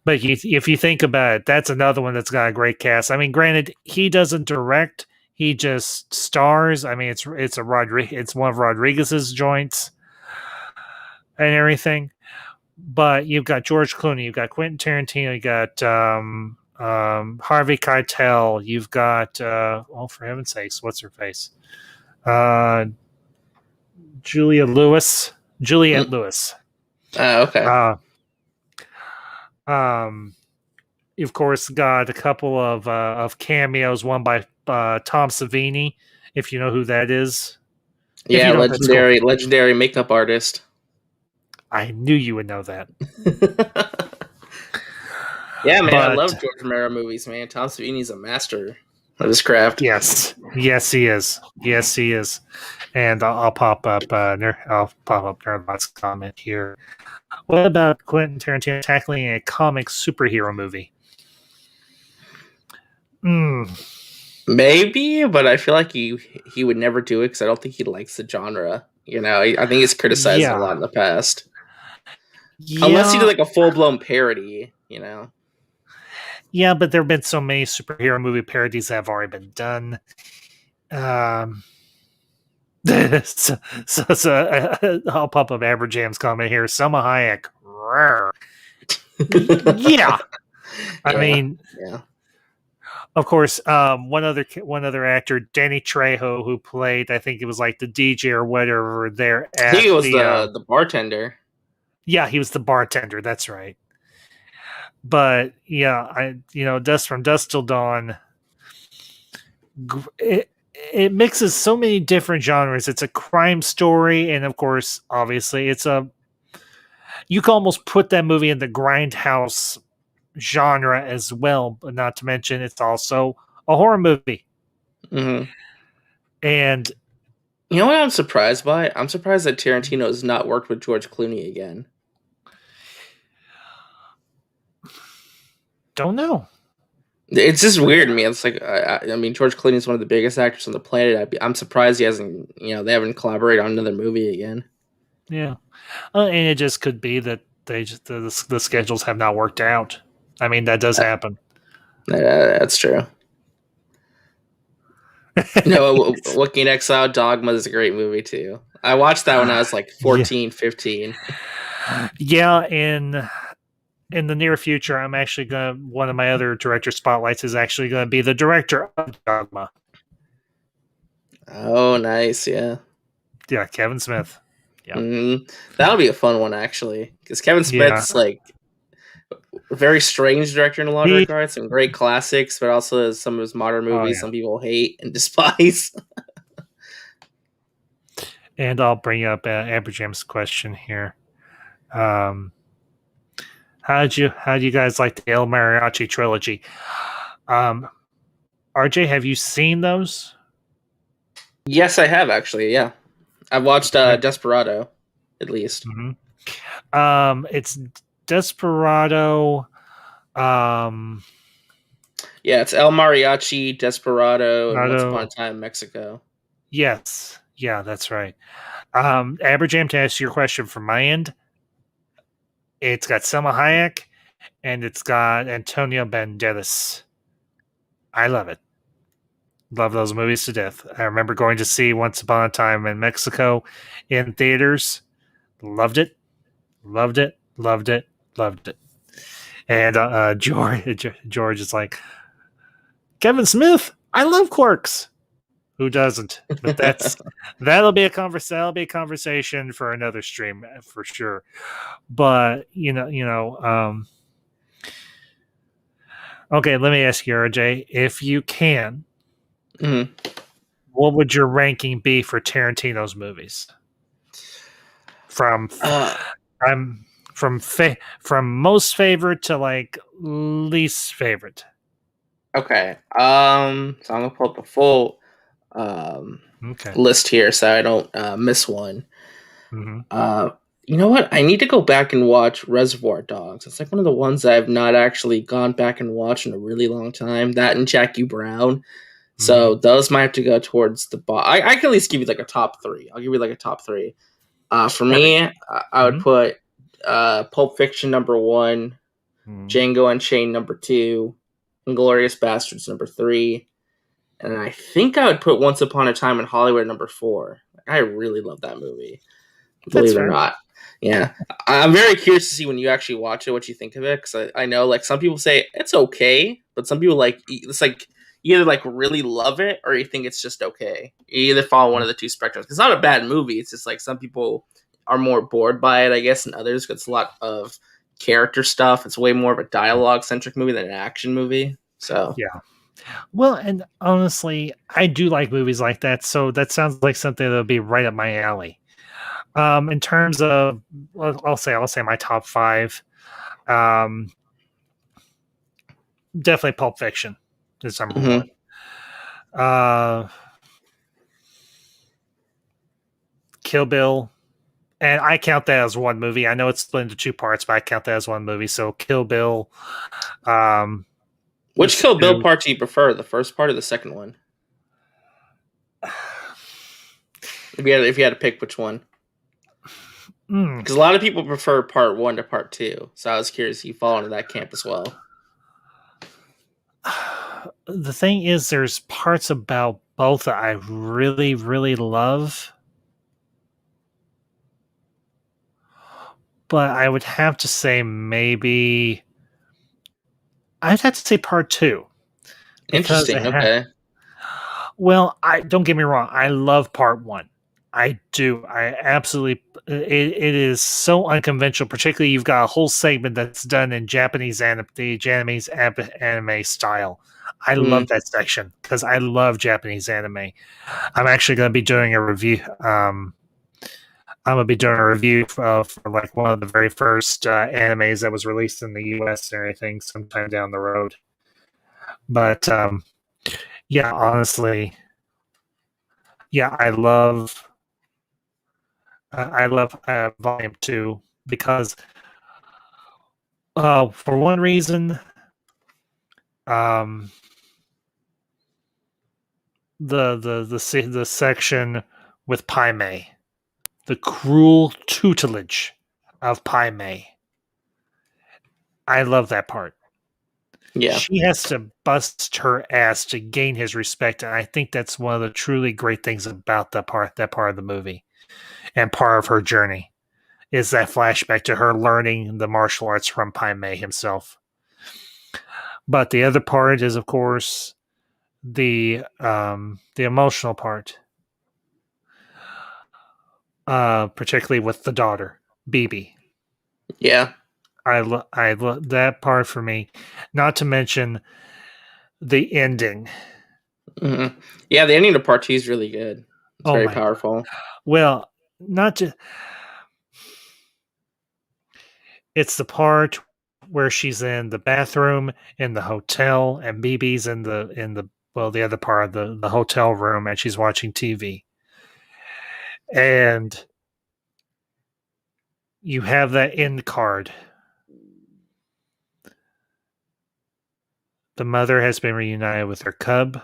But if you think about it, that's another one that's got a great cast. I mean, granted, he doesn't direct; he just stars. I mean, it's one of Rodriguez's joints and everything. But you've got George Clooney, you've got Quentin Tarantino, you got Harvey Keitel, you've got oh, for heaven's sakes, what's her face? Uh, Juliette Mm. Lewis. Okay. Uh, um, you of course got a couple of cameos, one by Tom Savini, if you know who that is. If Yeah, you don't, that's cool. legendary makeup artist. I knew you would know that. Yeah, man, I But love George Romero movies, man. Tom Savini's a master of his craft. yes, he is. Yes, he is. And I'll pop up. I'll pop up Nerdbot's comment here. What about Quentin Tarantino tackling a comic superhero movie? Maybe, but I feel like he would never do it because I don't think he likes the genre. You know, I think he's criticized it a Yeah, lot in the past. Unless he did yeah, like a full blown parody, you know. yeah. But there have been so many superhero movie parodies that have already been done. Um, I'll pop up Aberjam's comment here. Selma Hayek. Rawr. Yeah, I Yeah, mean, yeah. of course, one other actor, Danny Trejo, who played, I think it was like the DJ or whatever there I think at it was the the bartender. yeah, he was the bartender. That's right. But yeah, Dust from Dusk Till Dawn. It mixes so many different genres. It's a crime story, and of course, obviously, you can almost put that movie in the grindhouse genre as well. But not to mention, it's also a horror movie. Mm-hmm. And You know what I'm surprised by? I'm surprised that Tarantino has not worked with George Clooney again. don't know. It's just weird to me. It's like I mean, George Clooney is one of the biggest actors on the planet. I'm surprised he hasn't. You know, they haven't collaborated on another movie again. Yeah, and it just could be that the schedules have not worked out. I mean, that does happen. That's true. You know, Looking Exile Dogma is a great movie too. I watched that when I was like 14, 15. Yeah, in the near future, I'm actually one of my other director spotlights is actually going to be the director of Dogma. Oh, nice. Yeah. Yeah, Kevin Smith. Yeah. That'll be a fun one, actually. Because Kevin Smith's like a very strange director in a lot of regards. Some great classics, but also some of his modern movies some people hate and despise. And I'll bring up Aberjam's question here. How do you guys like the El Mariachi trilogy? RJ, have you seen those? Yes, I have actually. Yeah, I've watched Desperado, at least. Mm-hmm. It's Desperado. Yeah, it's El Mariachi, Desperado, and Once Upon a Time in Mexico. Yes, yeah, that's right. Aberjam, to answer your question from my end, it's got Selma Hayek and it's got Antonio Banderas. I love it. Love those movies to death. I remember going to see Once Upon a Time in Mexico in theaters. Loved it. Loved it, loved it, loved it. And George is like, Kevin Smith, I love Quarks. Who doesn't? But that'll be a conversation for another stream for sure. But okay, let me ask you, RJ, if you can, Mhm. what would your ranking be for Tarantino's movies? From I'm from most favorite to like least favorite. Okay. So I'm gonna pull up the full Okay. list here so I don't miss one. Mm-hmm. You know what? I need to go back and watch Reservoir Dogs. It's like one of the ones that I've not actually gone back and watched in a really long time. That and Jackie Brown. So those might have to go towards the bottom. I can at least give you like a top three. I'll give you like a top three. For me, I would put Pulp Fiction number 1, Django Unchained number 2, Inglourious Bastards number 3, and I think I would put Once Upon a Time in Hollywood number 4. I really love that movie, believe it or not. Yeah, I'm very curious to see when you actually watch it what you think of it, because I know like some people say it's okay, but some people like it's like you either like really love it or you think it's just okay. You either follow one of the two spectrums. It's not a bad movie. It's just like some people are more bored by it, I guess, than others. Because it's a lot of character stuff. It's way more of a dialogue centric movie than an action movie. So yeah. Well, and honestly, I do like movies like that. So that sounds like something that'll be right up my alley. In terms of, I'll say my top 5. Definitely Pulp Fiction is number 1. Kill Bill, and I count that as one movie. I know it's split into 2 parts, but I count that as one movie. So Kill Bill. Which Kill Bill part do you prefer? The first part or the second one? If you had to pick which one. Because a lot of people prefer part 1 to part 2. So I was curious if you fall into that camp as well. The thing is, there's parts about both that I really, really love. But I would have to say maybe I'd have to say part 2. Interesting. Okay. Well, I don't get me wrong. I love part 1. I do. I absolutely. It is so unconventional. Particularly, you've got a whole segment that's done in the Japanese anime style. I love that section because I love Japanese anime. I'm actually going to be doing a review. I'm going to be doing a review for like one of the very first animes that was released in the U.S. and everything sometime down the road. But yeah, honestly, yeah, I love Volume 2 because for one reason, the section with Pai Mei, the cruel tutelage of Pai Mei. I love that part. Yeah. She has to bust her ass to gain his respect, and I think that's one of the truly great things about that part of the movie, and part of her journey is that flashback to her learning the martial arts from Pai Mei himself. But the other part is, of course, the emotional part, particularly with the daughter, Bibi. Yeah. I love that part for me. Not to mention the ending. Mm-hmm. Yeah, the ending of part 2 is really good. It's very powerful. God. Well, not just. It's the part where she's in the bathroom in the hotel, and Bibi's in the other part of the hotel room, and she's watching TV. And you have that end card. The mother has been reunited with her cub,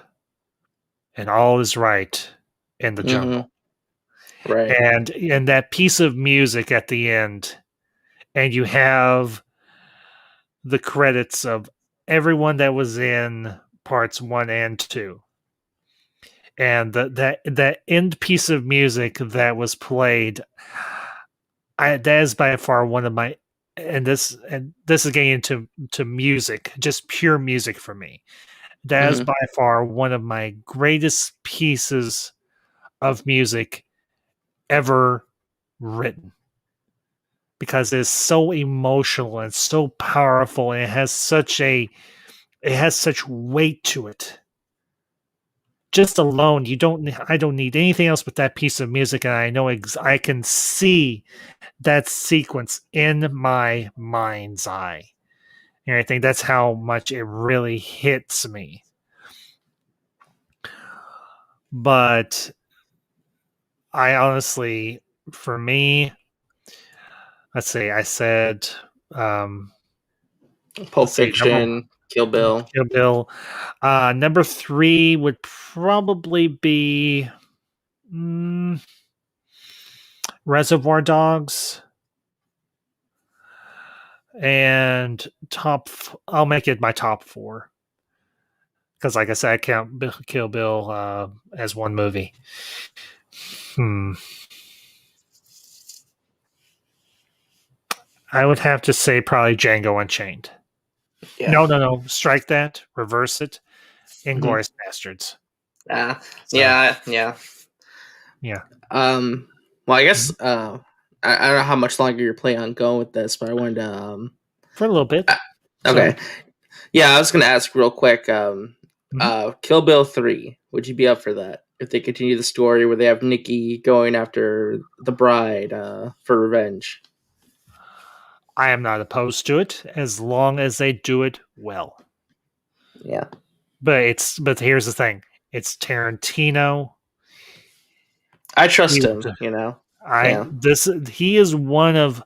and all is right in the jungle. Right. And that piece of music at the end, and you have the credits of everyone that was in parts 1 and 2. And that end piece of music that was played, that is by far one of my, and this is getting into music, just pure music for me. That is Mhm. by far one of my greatest pieces of music ever written, because it's so emotional and so powerful, and it has such weight to it. Just alone, I don't need anything else but that piece of music, and I know I can see that sequence in my mind's eye. And I think that's how much it really hits me. But I honestly, for me, let's see, I said, um, Pulp let's see, number Fiction, Kill Bill. Kill Bill. Number three would probably be mm, Reservoir Dogs. And I'll make it my top four. Because, like I said, I count Kill Bill as one movie. I would have to say probably Django Unchained. Yeah. No. Strike that. Reverse it. Mhm. Inglorious Bastards. So, Yeah. yeah. Well, I guess I don't know how much longer you're planning on going with this, but I wanted to For a little bit. okay. So, Yeah, I was gonna ask real quick. mhm. Kill Bill 3. Would you be up for that if they continue the story where they have Nikki going after the bride for revenge? I am not opposed to it as long as they do it well. Yeah. But here's the thing. It's Tarantino. I trust He, him, Yeah. he is one of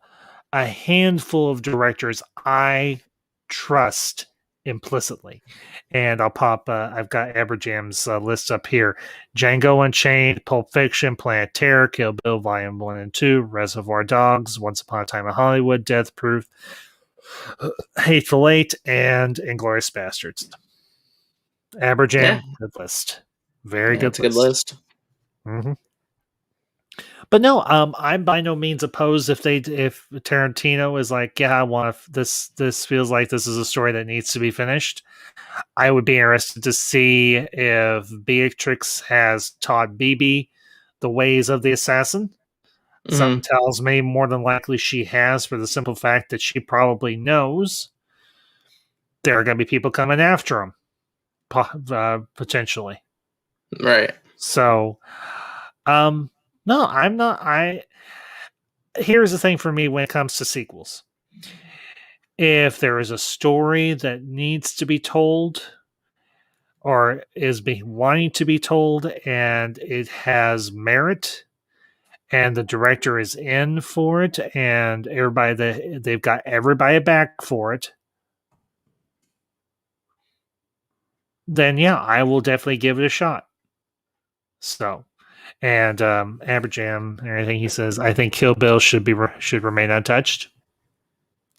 a handful of directors I trust implicitly. And I'll pop, I've got Aberjam's list up here: Django Unchained, Pulp Fiction, Planet Terror, Kill Bill Volume 1 and 2, Reservoir Dogs, Once Upon a Time in Hollywood, Death Proof, Hateful Eight, and Inglourious Bastards. Yeah. Aberjam, good list. Very Yeah, good it's a good list. list. Mm-hmm. But no, I'm by no means opposed if Tarantino is like, yeah, I want this. This feels like this is a story that needs to be finished. I would be interested to see if Beatrix has taught BB the ways of the assassin. Something Mhm. tells me more than likely she has, for the simple fact that she probably knows there are going to be people coming after him, potentially. Right. So, no, I'm not. Here's the thing for me when it comes to sequels. If there is a story that needs to be told or is being wanting to be told and it has merit and the director is in for it and they've got everybody back for it, then yeah, I will definitely give it a shot. So, and Aberjam and everything, he says, I think Kill Bill should remain untouched.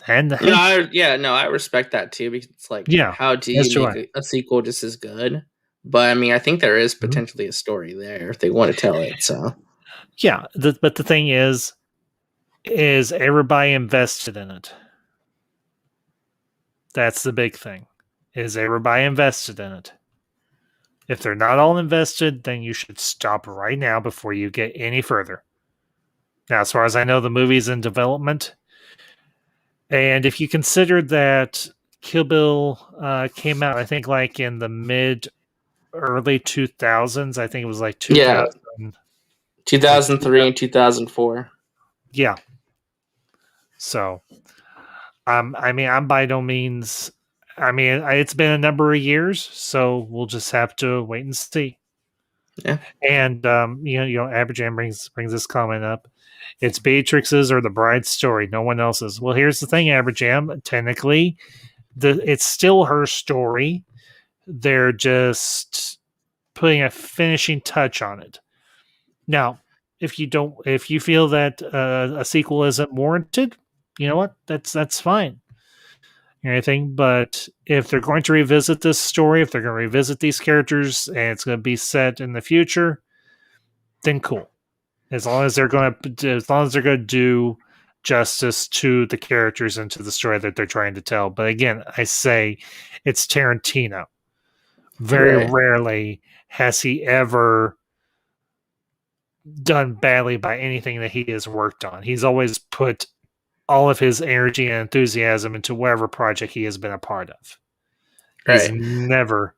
And No, hey, I respect that too, because it's like, yeah, how do as you do make I. a sequel just as good? But I mean, I think there is Mhm. potentially a story there if they want to tell it. So Yeah, but the thing is everybody invested in it? That's the big thing. Is everybody invested in it? If they're not all invested, then you should stop right now before you get any further. Now, as far as I know, the movie's in development. And if you consider that Kill Bill came out, I think, like in the early 2000s, I think it was like yeah, 2000. Like 2003 and 2004. yeah. So, I mean, I'm by no means. I mean, it's been a number of years, so we'll just have to wait and see. Yeah. And Aberjam brings this comment up. It's Beatrix's or the bride's story, no one else's. Well, here's the thing, Aberjam. Technically, it's still her story. They're just putting a finishing touch on it. Now, if you feel that a sequel isn't warranted, you know what? That's fine. Anything, but if they're going to revisit this story, if they're going to revisit these characters, and it's going to be set in the future, then cool. As long as they're going to do justice to the characters and to the story that they're trying to tell. But again, I say it's Tarantino. Very Right. rarely has he ever done badly by anything that he has worked on. He's always put all of his energy and enthusiasm into whatever project he has been a part of. He's Right. never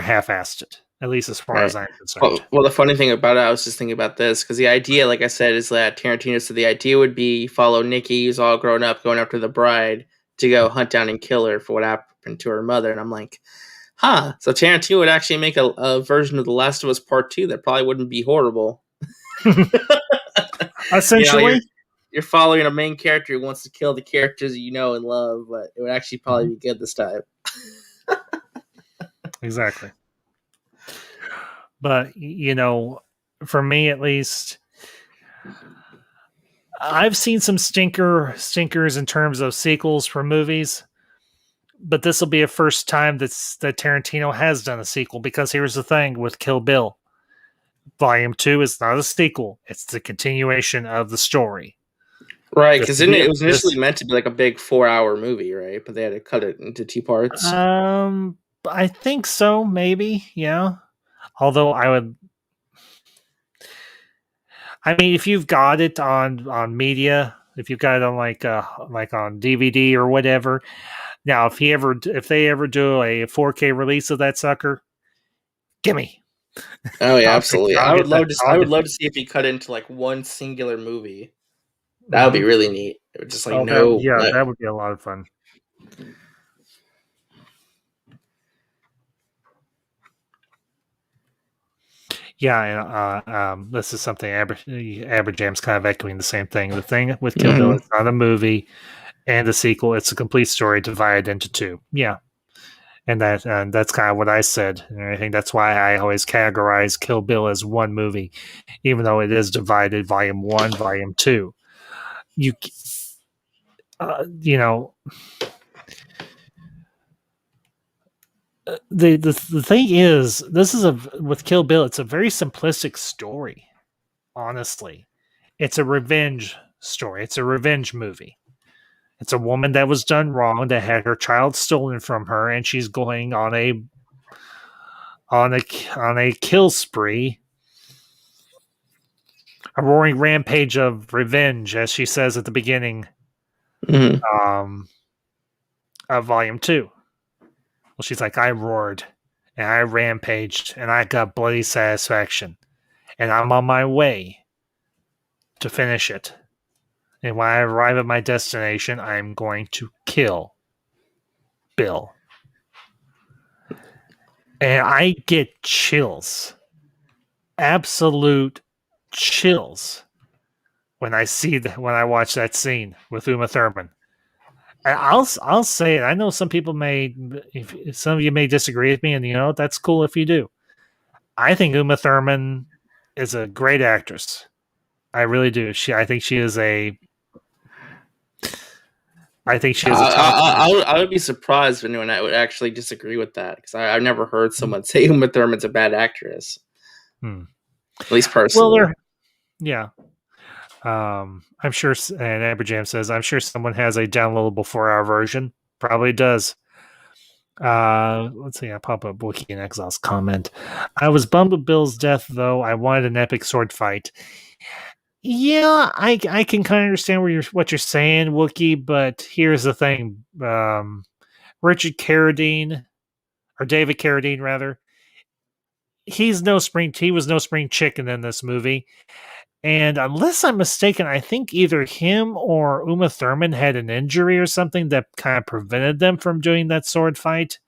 half-assed it, at least as far Right. as I'm concerned. Well, the funny thing about it, I was just thinking about this because the idea, like I said, is that Tarantino. So the idea would be follow Nikki, who's all grown up, going after the bride to go hunt down and kill her for what happened to her mother. And I'm like, huh. So Tarantino would actually make a version of The Last of Us Part 2 that probably wouldn't be horrible. Essentially, you're following a main character who wants to kill the characters you know and love, but it would actually probably be good this time. exactly. But for me at least, I've seen some stinkers in terms of sequels for movies, but this will be a first time that Tarantino has done a sequel, because here's the thing with Kill Bill. Volume 2 is not a sequel. It's the continuation of the story. Right, because it was initially meant to be like a big 4-hour movie, right? But they had to cut it into 2 parts. I think so, maybe, yeah. Although if you've got it on media, if you've got it on like on DVD or whatever. Now, if they ever do a 4K release of that sucker, gimme. Oh yeah, absolutely. I would love to see if he cut into like one singular movie. That would be really neat. It would just like that would be a lot of fun. Yeah, and this is something Aberjam's kind of echoing the same thing. The thing with Kill Bill, it's not a movie and a sequel; it's a complete story divided into 2. Yeah, and that's kind of what I said. And I think that's why I always categorize Kill Bill as one movie, even though it is divided, Volume 1, Volume 2. The thing is, this is with Kill Bill, it's a very simplistic story. Honestly, it's a revenge story. It's a revenge movie. It's a woman that was done wrong, that had her child stolen from her, and she's going on a kill spree, a roaring rampage of revenge, as she says at the beginning of Volume 2. Well, she's like, I roared, and I rampaged, and I got bloody satisfaction, and I'm on my way to finish it. And when I arrive at my destination, I'm going to kill Bill. And I get chills. Absolute chills when I watch that scene with Uma Thurman. And I'll say it. I know some people some of you may disagree with me, and that's cool if you do. I think Uma Thurman is a great actress. I really do. I think she is a. I would be surprised if anyone would actually disagree with that, because I've never heard someone say Uma Thurman's a bad actress. At least personally. Well, yeah. I'm sure, and Aberjam says, I'm sure someone has a downloadable 4-hour version. Probably does. Let's see, I pop up Wookiee and Exile's comment. I was bummed with Bill's death, though. I wanted an epic sword fight. Yeah, I can kind of understand what you're saying, Wookiee, but here's the thing. Richard Carradine, or David Carradine, rather, he was no spring chicken in this movie. And unless I'm mistaken, I think either him or Uma Thurman had an injury or something that kind of prevented them from doing that sword fight.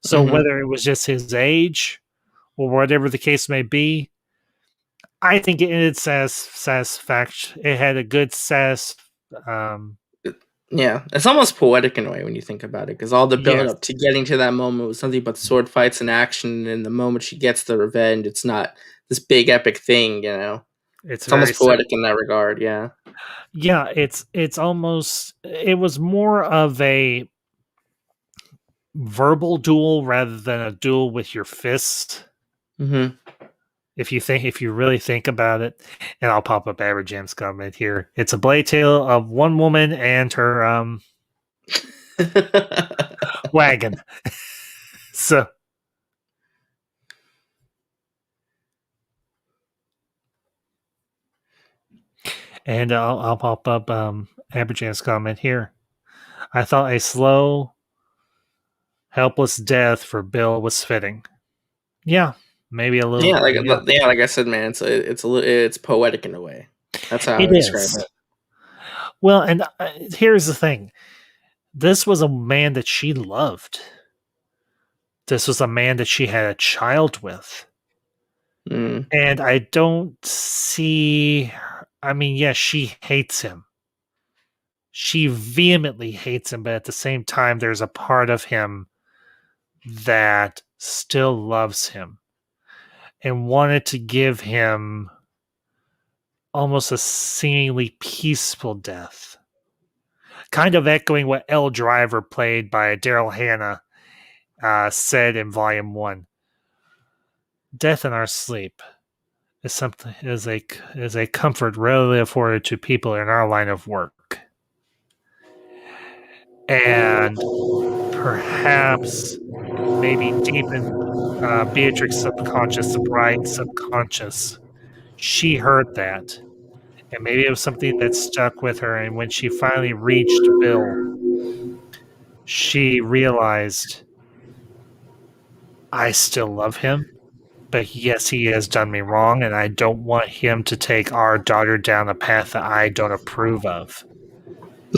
So whether it was just his age or whatever the case may be, I think it ended satisfaction. It had a good yeah, it's almost poetic in a way when you think about it, because all the build up to getting to that moment was nothing but sword fights and action. And the moment she gets the revenge, it's not this big epic thing, It's almost poetic in that regard, yeah. Yeah, it was more of a verbal duel rather than a duel with your fists. if you really think about it, and I'll pop up Aberjam's comment here. It's a blade tale of one woman and her wagon. So, and I'll pop up Aberjam's comment here. I thought a slow, helpless death for Bill was fitting. Yeah, maybe a little. Yeah, Yeah, like I said, man, it's poetic in a way. That's how I it would describe is. it. Well, and here's the thing: this was a man that she loved. This was a man that she had a child with. Mm. And I don't see. I mean, yes, she hates him. She vehemently hates him, but at the same time, there's a part of him that still loves him and wanted to give him almost a seemingly peaceful death. Kind of echoing what L. Driver, played by Daryl Hannah, said in Volume 1. Death in our sleep is a comfort rarely afforded to people in our line of work. And perhaps maybe deep in Beatrix's subconscious, the bride's subconscious, she heard that. And maybe it was something that stuck with her. And when she finally reached Bill, she realized, I still love him, but yes, he has done me wrong, and I don't want him to take our daughter down a path that I don't approve of.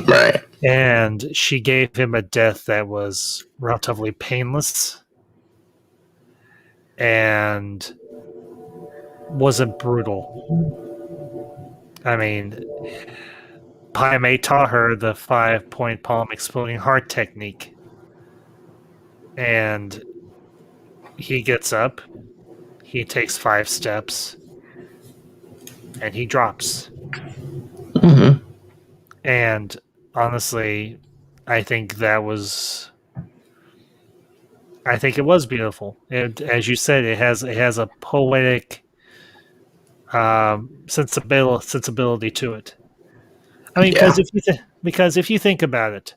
Right. And she gave him a death that was relatively painless and wasn't brutal. I mean, Pai Mei taught her the 5-point palm exploding heart technique. And he gets up, he takes 5 steps, and he drops. Mm-hmm. And honestly, I think it was beautiful. And as you said, it has a poetic sensibility to it. I mean, Yeah. because if you think about it,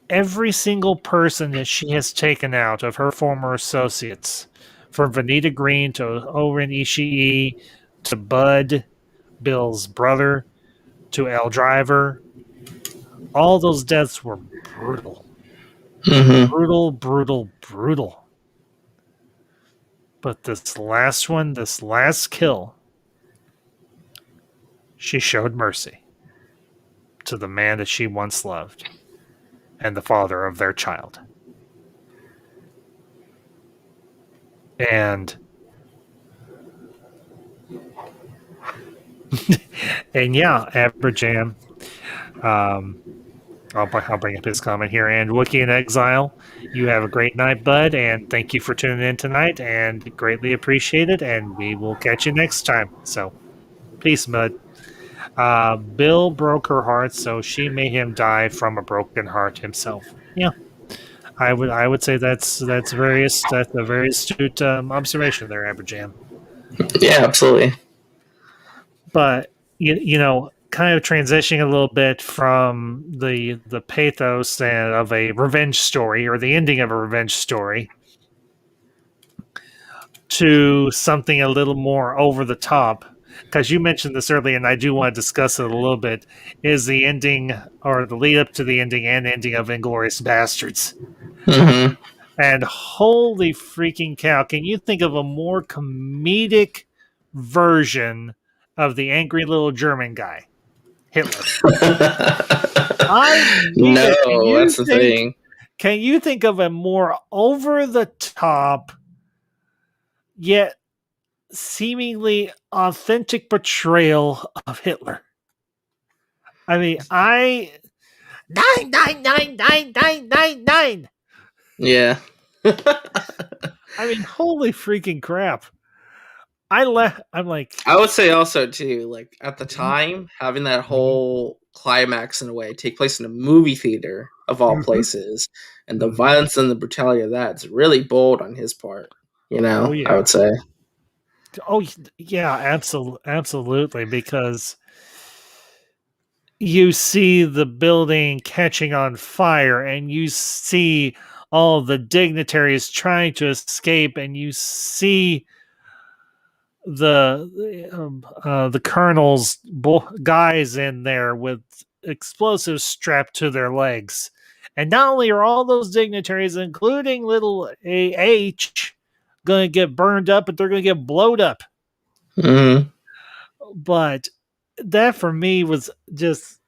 every single person that she has taken out of her former associates, from Vanita Green to Oren Ishii to Bud, Bill's brother, to L. Driver, all those deaths were brutal. Mm-hmm. Brutal. But this last one, this last kill, she showed mercy to the man that she once loved and the father of their child. And yeah, Aberjam, I'll bring up his comment here. And Wookiee in Exile, you have a great night, bud, and thank you for tuning in tonight, and greatly appreciate it, and we will catch you next time. So, peace, bud. Bill broke her heart, so she made him die from a broken heart himself. Yeah, I would say that's a very astute observation there, Aberjam. Yeah, absolutely. But you know, kind of transitioning a little bit from the pathos of a revenge story, or the ending of a revenge story, to something a little more over the top. Because you mentioned this earlier, and I do want to discuss it a little bit, is the ending, or the lead up to the ending and ending of Inglourious Bastards. Mm-hmm. And holy freaking cow, can you think of a more comedic version of the angry little German guy, Hitler? I mean it. No, that's the thing. Can you think of a more over the top, yet seemingly authentic portrayal of Hitler? I mean, nine, nine, nine, nine, nine, nine, nine. Yeah. I mean, holy freaking crap. I'm like, I would say also too, like at the time, having that whole climax in a way take place in a movie theater of all places, and the violence and the brutality of that is really bold on his part. You know, oh yeah, I would say. Oh yeah, absolutely, because you see the building catching on fire, and you see all the dignitaries trying to escape, and you see the colonel's guys in there with explosives strapped to their legs. And not only are all those dignitaries, including little AH, going to get burned up, but they're going to get blowed up. Mm-hmm. But that for me was just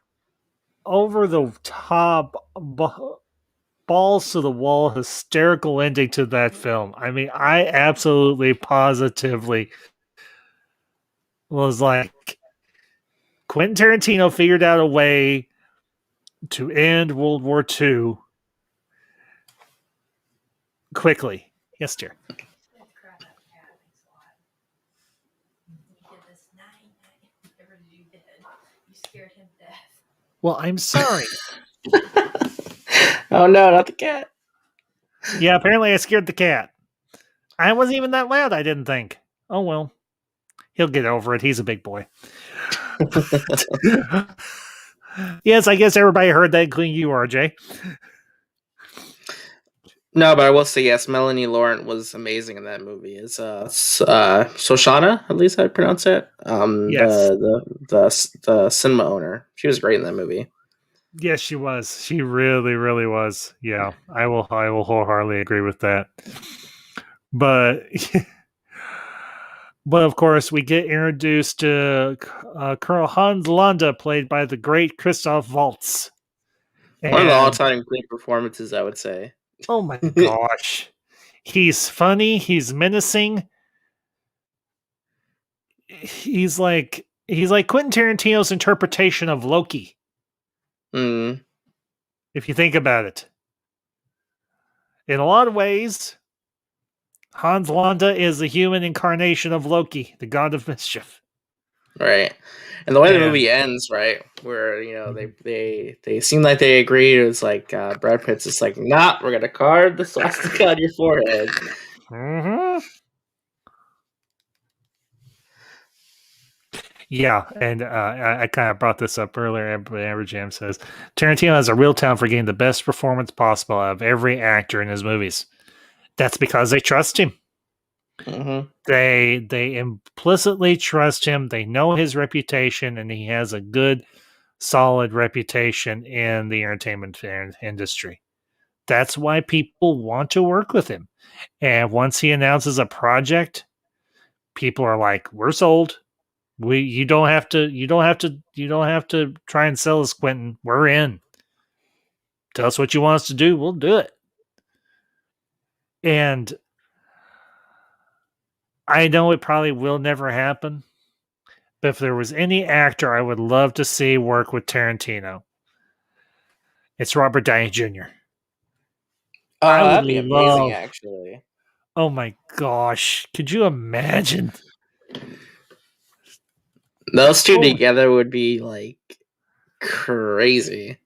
over the top, balls to the wall, hysterical ending to that film. I mean, I absolutely positively was like, Quentin Tarantino figured out a way to end World War II quickly. Yes, dear. Well, I'm sorry. Oh no, not the cat. Yeah, apparently I scared the cat. I wasn't even that loud, I didn't think. Oh well. He'll get over it. He's a big boy. Yes, I guess everybody heard that, including you, RJ. No, but I will say yes. Melanie Laurent was amazing in that movie. Is Shoshana, at least I pronounce it. Yes. The cinema owner. She was great in that movie. Yes, she was. She really, really was. Yeah, I will wholeheartedly agree with that. But but of course, we get introduced to Colonel Hans Landa, played by the great Christoph Waltz. One of the And all-time great performances, I would say. oh my gosh, he's funny. He's menacing. He's like Quentin Tarantino's interpretation of Loki. Mm. If you think about it, in a lot of ways, Hans Landa is the human incarnation of Loki, the god of mischief. Right. And the way the And movie ends, right, where they seem like they agreed. It was like Brad Pitt's just like, nah, we're gonna carve the swastika on your forehead. mhm. Yeah, and I kind of brought this up earlier. Amber Jam says Tarantino has a real talent for getting the best performance possible out of every actor in his movies. That's because they trust him. Mm-hmm. They implicitly trust him. They know his reputation, and he has a good, solid reputation in the entertainment industry. That's why people want to work with him. And once he announces a project, people are like, "We're sold. You don't have to try and sell us, Quentin. We're in. Tell us what you want us to do. We'll do it." And I know it probably will never happen, but if there was any actor I would love to see work with Tarantino, it's Robert Downey Jr. I would That'd be amazing, love. actually. Oh my gosh! Could you imagine? Those two Oh, together would be like crazy.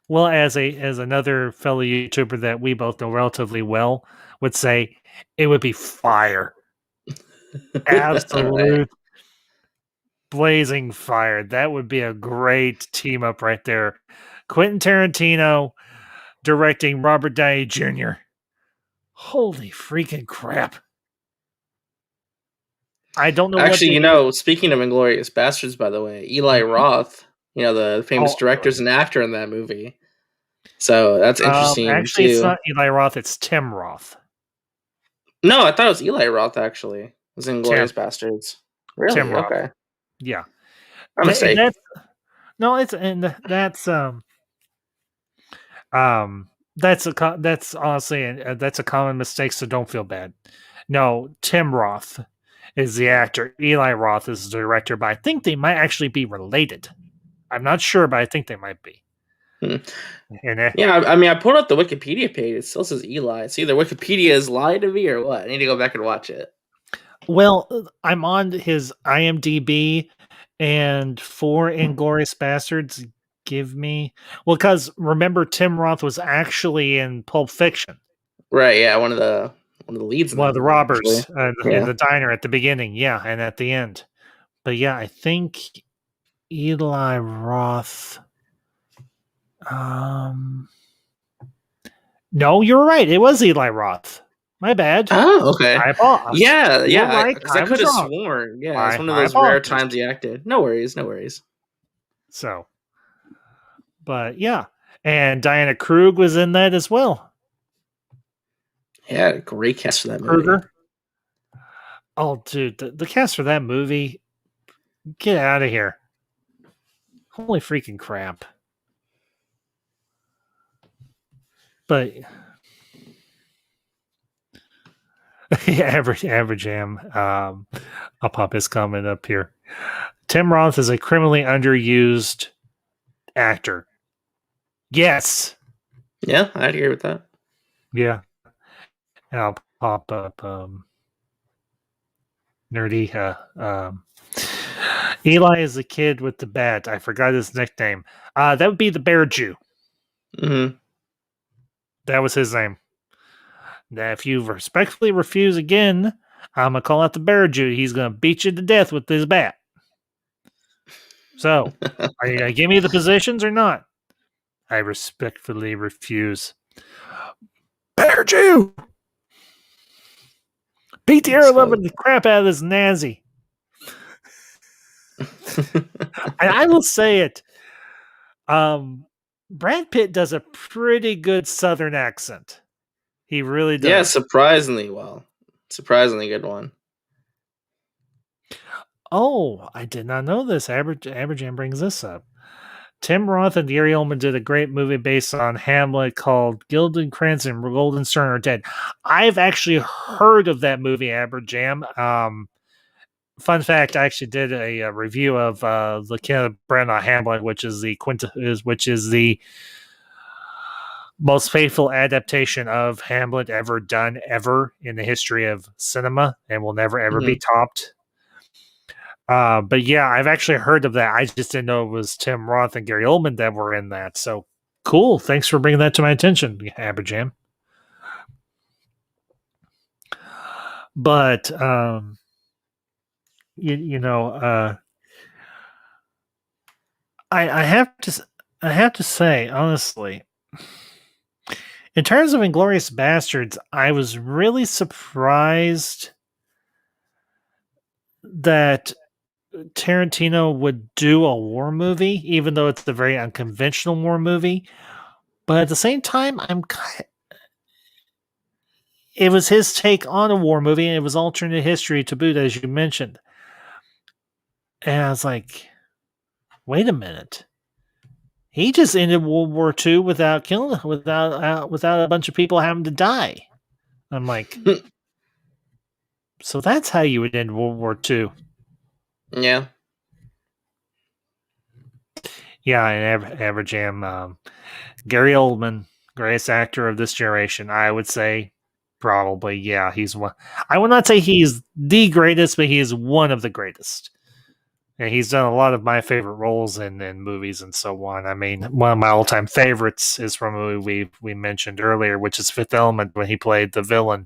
well, as another fellow YouTuber that we both know relatively well would say, it would be fire. Right. Absolute blazing fire. That would be a great team up right there. Quentin Tarantino directing Robert Downey Jr. Holy freaking crap. I don't know Actually, what speaking of Inglorious Bastards, by the way, Eli Roth, the famous director, is an actor in that movie. So that's interesting actually, it's too. not Eli Roth, it's Tim Roth. No, I thought it was Eli Roth. Actually, it was Inglorious Tim. Bastards. Really? Tim Roth. Okay. Yeah. My mistake. That's honestly that's a common mistake, so don't feel bad. No, Tim Roth is the actor. Eli Roth is the director, but I think they might actually be related. I'm not sure, but I think they might be. Hmm. And Yeah, I mean, I pulled up the Wikipedia page. It still says Eli. It's either Wikipedia is lying to me or what. I need to go back and watch it. well, I'm on his IMDb, and for Inglorious Bastards, because remember Tim Roth was actually in Pulp Fiction. Right? Yeah, one of the one of the leads in One that of the movie, actually. robbers in the diner at the beginning, yeah, and at the end. But yeah, I think Eli Roth. No, you're right. It was Eli Roth. My bad. Oh, okay. I apologize. Yeah, You were yeah. right. Because I I could was have wrong. sworn. Yeah, it's one of I those rare apologize. times he acted. No worries, no worries. So, but yeah, and Diana Krug was in that as well. Yeah, great cast for that movie. Kruger. Oh, dude, the cast for that movie. Get out of here! Holy freaking crap! But average am. I'll pop his comment up here. Tim Roth is a criminally underused actor. Yes. Yeah, I'd agree with that. Yeah. And I'll pop up nerdy. Eli is the kid with the bat. I forgot his nickname. That would be the Bear Jew. Mm-hmm. That was his name. Now, if you respectfully refuse again, I'm gonna call out the Bear Jew. He's gonna beat you to death with his bat. So, are you gonna give me the positions or not? I respectfully refuse. Bear Jew! Beat the air loving the crap out of this Nazi. And I will say it. Brad Pitt does a pretty good Southern accent. He really does. Yeah, surprisingly well. Surprisingly good one. Oh, I did not know this. Aberjam brings this up. Tim Roth and Gary Oldman did a great movie based on Hamlet called Gildenkrantz and Guildenstern Are Dead. I've actually heard of that movie, Aberjam. Fun fact: I actually did a review of the Kenneth Branagh Hamlet, which is the most faithful adaptation of Hamlet ever done in the history of cinema, and will never ever be topped. But yeah, I've actually heard of that. I just didn't know it was Tim Roth and Gary Oldman that were in that. So cool! Thanks for bringing that to my attention, Aberjam. But I have to say honestly, in terms of Inglourious Bastards, I was really surprised that Tarantino would do a war movie, even though it's a very unconventional war movie. But at the same time, it was his take on a war movie, and it was alternate history to boot, as you mentioned. And I was like, wait a minute. He just ended World War II without a bunch of people having to die. I'm like, so that's how you would end World War II. Yeah. Yeah, and Aberjam, Gary Oldman, greatest actor of this generation, I would say probably, yeah, he's one. I would not say he's the greatest, but he is one of the greatest. And he's done a lot of my favorite roles in movies and so on. I mean, one of my all-time favorites is from a movie we mentioned earlier, which is Fifth Element, when he played the villain.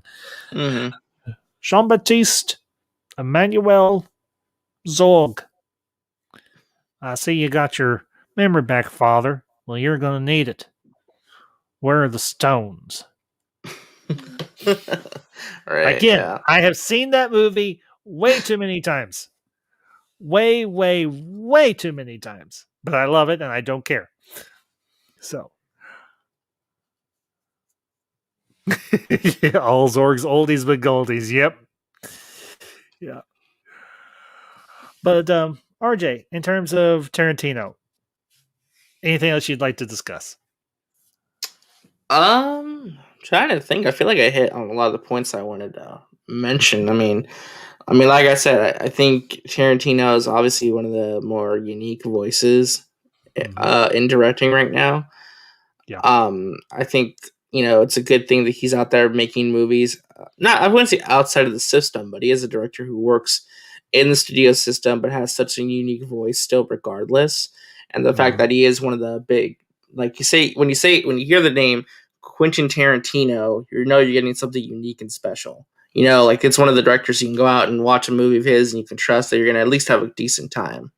Mm-hmm. Jean-Baptiste Emmanuel Zorg. I see you got your memory back, Father. Well, you're going to need it. Where are the stones? Right, again, yeah. I have seen that movie way too many times. Way, way, way too many times. But I love it and I don't care. So. All Zorg's oldies but goldies. Yep. Yeah. But RJ, in terms of Tarantino, anything else you'd like to discuss? Trying to think. I feel like I hit on a lot of the points I wanted to mention. I mean, like I said, I think Tarantino is obviously one of the more unique voices in directing right now. Yeah. I think it's a good thing that he's out there making movies. I wouldn't say outside of the system, but he is a director who works in the studio system, but has such a unique voice still, regardless. And the fact that he is one of the big, like you say, when you hear the name Quentin Tarantino, you're getting something unique and special. Like it's one of the directors you can go out and watch a movie of his, and you can trust that you're going to at least have a decent time.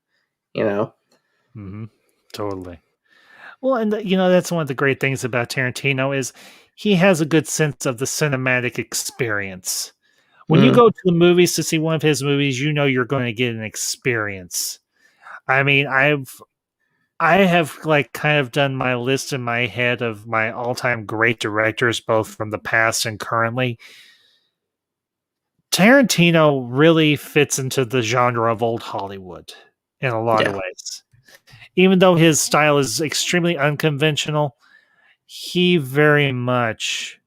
Mm-hmm. Totally. Well, and that's one of the great things about Tarantino is he has a good sense of the cinematic experience. When you Mm, go to the movies to see one of his movies, you're going to get an experience. I mean, I have like kind of done my list in my head of my all-time great directors, both from the past and currently. Tarantino really fits into the genre of old Hollywood in a lot of yeah, ways. Even though his style is extremely unconventional, he very much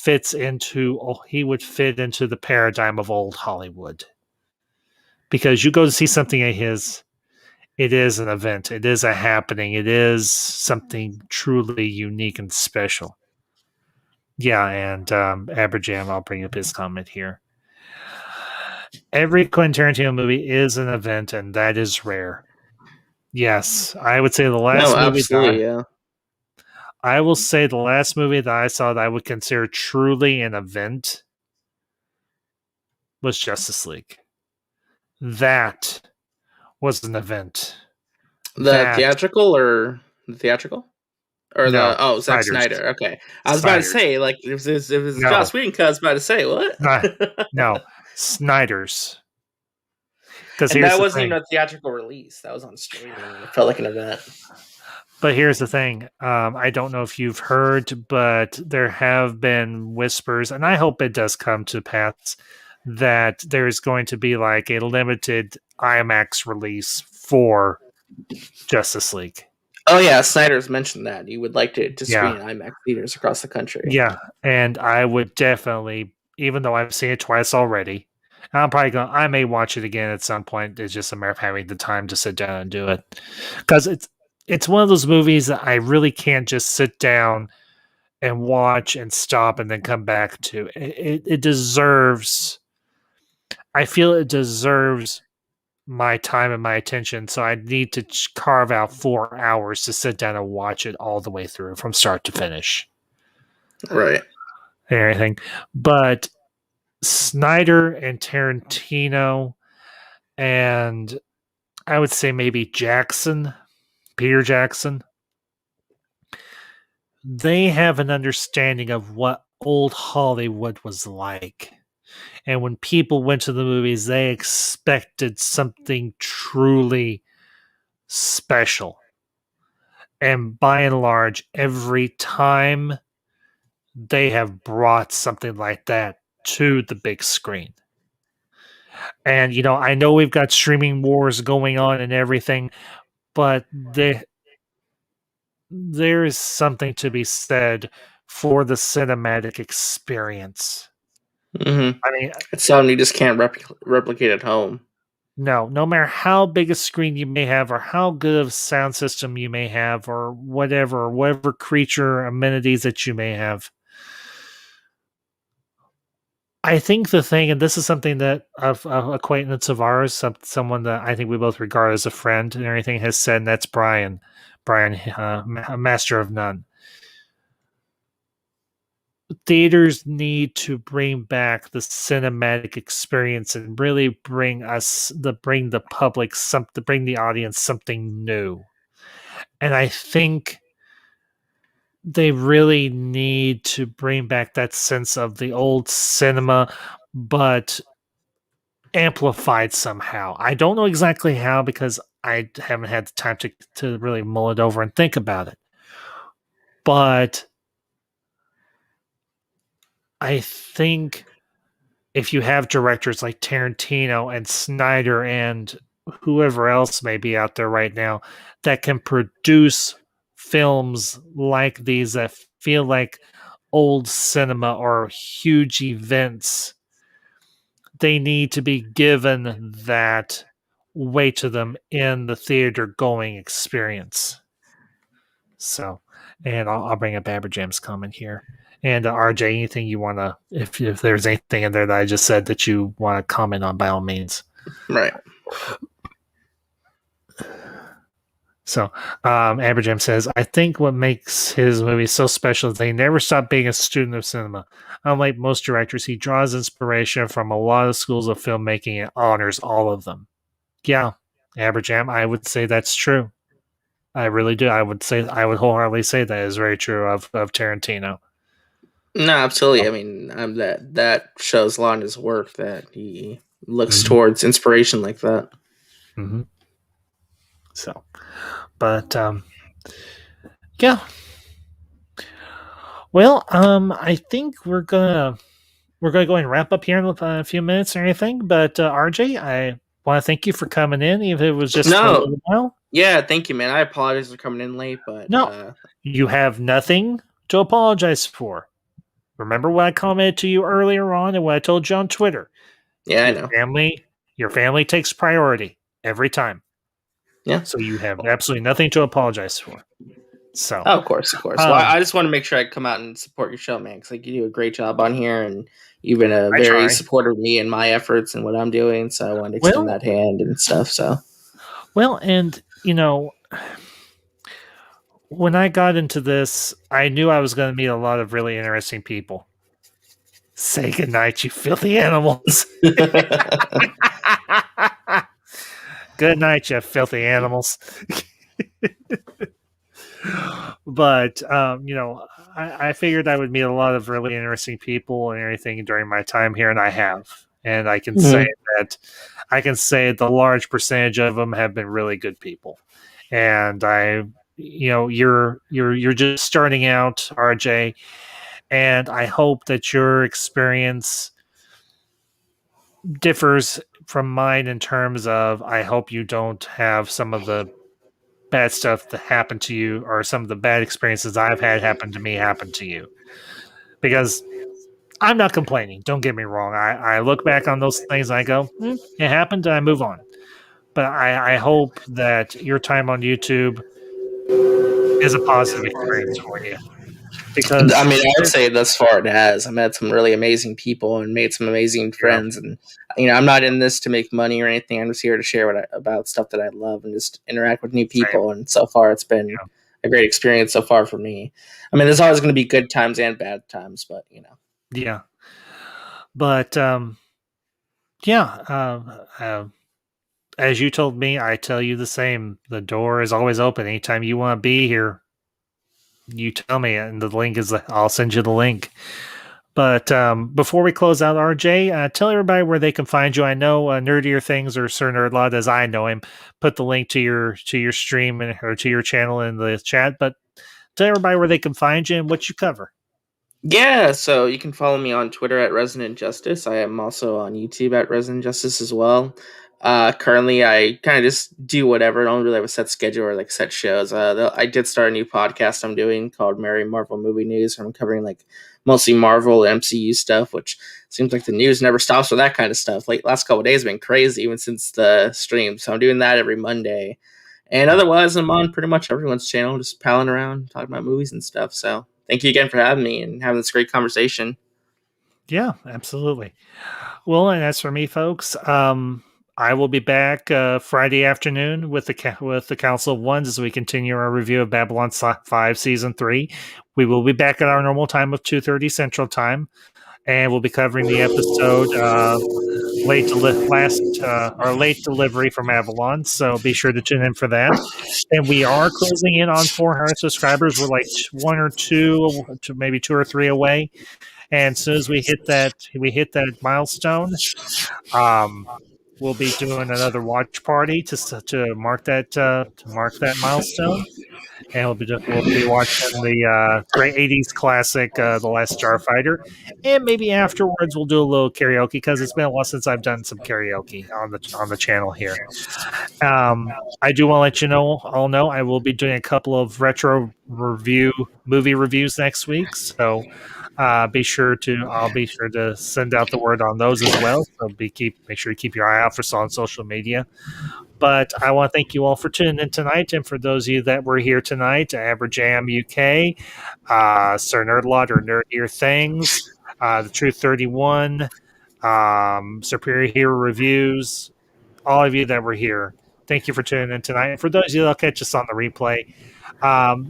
he would fit into the paradigm of old Hollywood. Because you go to see something of his, it is an event, it is a happening, it is something truly unique and special. Yeah, and Aberjam, I'll bring up his comment here. Every Quentin Tarantino movie is an event, and that is rare. Yes, I would say the no, last movie absolutely, yeah. I will say the last movie that I saw that I would consider truly an event was Justice League. That was an event. The That theatrical or the theatrical or no, Zack Snyder's. Snyder. Okay, I was about to Snyder's. say like if it's No, Joss Whedon, cut, I was about to say what. no, Snyder's. Because And here's that the wasn't even thing. a theatrical release. That was on streaming, and it felt like an event. But here's the thing. I don't know if you've heard, but there have been whispers, and I hope it does come to pass, that there's going to be like a limited IMAX release for Justice League. Oh yeah, Snyder's mentioned that he would like to screen Yeah. in IMAX theaters across the country. Yeah. And I would definitely, even though I've seen it twice already, I may watch it again at some point. It's just a matter of having the time to sit down and do it. Because it's one of those movies that I really can't just sit down and watch and stop and then come back to. It deserves, I feel it deserves my time and my attention. So I need to carve out 4 hours to sit down and watch it all the way through from start to finish. Right. And everything. But Snyder and Tarantino, and I would say maybe Peter Jackson, they have an understanding of what old Hollywood was like. And when people went to the movies, they expected something truly special. And by and large, every time they have brought something like that to the big screen. And, I know we've got streaming wars going on and everything, but there is something to be said for the cinematic experience. Mm-hmm. I mean, It's something you just can't replicate at home. no matter how big a screen you may have, or how good of a sound system you may have, or whatever creature amenities that you may have, I think the thing, and this is something that an acquaintance of ours, someone that I think we both regard as a friend and everything, has said, and that's Brian, Master of None. Theaters need to bring back the cinematic experience and really bring the public something, bring the audience something new. And I think they really need to bring back that sense of the old cinema, but amplified somehow. I don't know exactly how, because I haven't had the time to really mull it over and think about it. But I think if you have directors like Tarantino and Snyder and whoever else may be out there right now that can produce films like these that feel like old cinema or huge events, they need to be given that weight to them in the theater going experience. So, and I'll bring up Aberjam's comment here. And RJ, anything you want to, if there's anything in there that I just said that you want to comment on, by all means. Right. So, Aberjam says, I think what makes his movies so special is they never stop being a student of cinema. Unlike most directors, he draws inspiration from a lot of schools of filmmaking and honors all of them. Yeah, Aberjam, I would say that's true. I really do. I would wholeheartedly say that is very true of Tarantino. No, absolutely. I mean, that shows a lot in his work that he looks Mhm. towards inspiration like that. Mm-hmm. So, but yeah. Well, I think we're gonna go and wrap up here in a few minutes or anything. But RJ, I want to thank you for coming in, even if it was just for a No, little while. yeah, thank you, man. I apologize for coming in late, but No, you have nothing to apologize for. Remember what I commented to you earlier on and what I told you on Twitter. yeah, I Your know. family takes priority every time. Yeah. So you have absolutely nothing to apologize for. So, Oh, of course, of course. Well, um, I just want to make sure I come out and support your show, man, because like you do a great job on here, and you've been a I very try. supporter of me and my efforts and what I'm doing. So I wanted to extend Well, that hand and stuff. So and when I got into this, I knew I was going to meet a lot of really interesting people. Say goodnight, you filthy animals. Good night, you filthy animals. But I figured I would meet a lot of really interesting people and everything during my time here, and I have. And I can say Mhm. that the large percentage of them have been really good people. And you're just starting out, RJ, and I hope that your experience differs from mine in terms of I hope you don't have some of the bad stuff that happened to you or some of the bad experiences I've had happen to you. Because I'm not complaining. Don't get me wrong. I look back on those things and I go, it happened and I move on. But I hope that your time on YouTube is a positive experience for you. Because I mean, I would say thus far it has. I met some really amazing people and made some amazing yeah, friends. And I'm not in this to make money or anything. I'm just here to share about stuff that I love and just interact with new same. people. And so far, it's been Yeah. a great experience so far for me. I mean, there's always going to be good times and bad times, but Yeah. But yeah, as you told me, I tell you the same. The door is always open. Anytime you want to be here, you tell me, and the link is. I'll send you the link. But before we close out, RJ, tell everybody where they can find you. I know Nerdier Things or Sir Nerdlot, as I know him, put the link to your stream or to your channel in the chat. But tell everybody where they can find you and what you cover. yeah, so you can follow me on Twitter at Resonant Justice. I am also on YouTube at Resonant Justice as well. Currently, I kind of just do whatever. I don't really have a set schedule or like set shows. I did start a new podcast I'm doing called Mary Marvel Movie News. I'm covering like mostly Marvel MCU stuff, which seems like the news never stops with that kind of stuff. Like last couple of days have been crazy, even since the stream. So I'm doing that every Monday. And otherwise, I'm on pretty much everyone's channel, just palling around, talking about movies and stuff. So thank you again for having me and having this great conversation. Yeah, absolutely. Well, and as for me, folks, I will be back Friday afternoon with the Council of Ones as we continue our review of Babylon 5 Season 3. We will be back at our normal time of 2:30 Central Time, and we'll be covering the episode late delivery from Avalon. So be sure to tune in for that. And we are closing in on 400 subscribers. We're like one or two, to maybe two or three away. And as soon as we hit that milestone, um, we'll be doing another watch party to mark that milestone, and we'll be watching the great '80s classic, The Last Starfighter, and maybe afterwards we'll do a little karaoke because it's been a while since I've done some karaoke on the channel here. I do want to let you all know I will be doing a couple of retro movie reviews next week, so I'll be sure to send out the word on those as well. So make sure you keep your eye out for us on social media. But I want to thank you all for tuning in tonight, and for those of you that were here tonight, Aberjam UK, Sir Nerdlot or Nerdier Things, the Truth 31, Superior Hero Reviews, all of you that were here, thank you for tuning in tonight. And for those of you that'll catch us on the replay,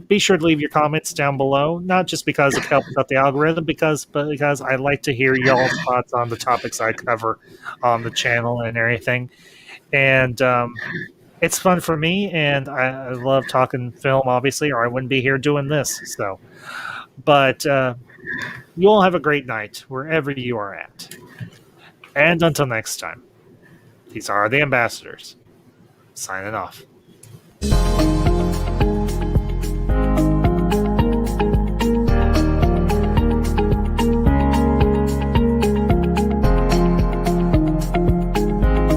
be sure to leave your comments down below. Not just because it helps out the algorithm, but because I like to hear y'all's thoughts on the topics I cover on the channel and everything. And it's fun for me, and I love talking film, obviously, or I wouldn't be here doing this. So, but you all have a great night wherever you are at. And until next time, these are the ambassadors signing off.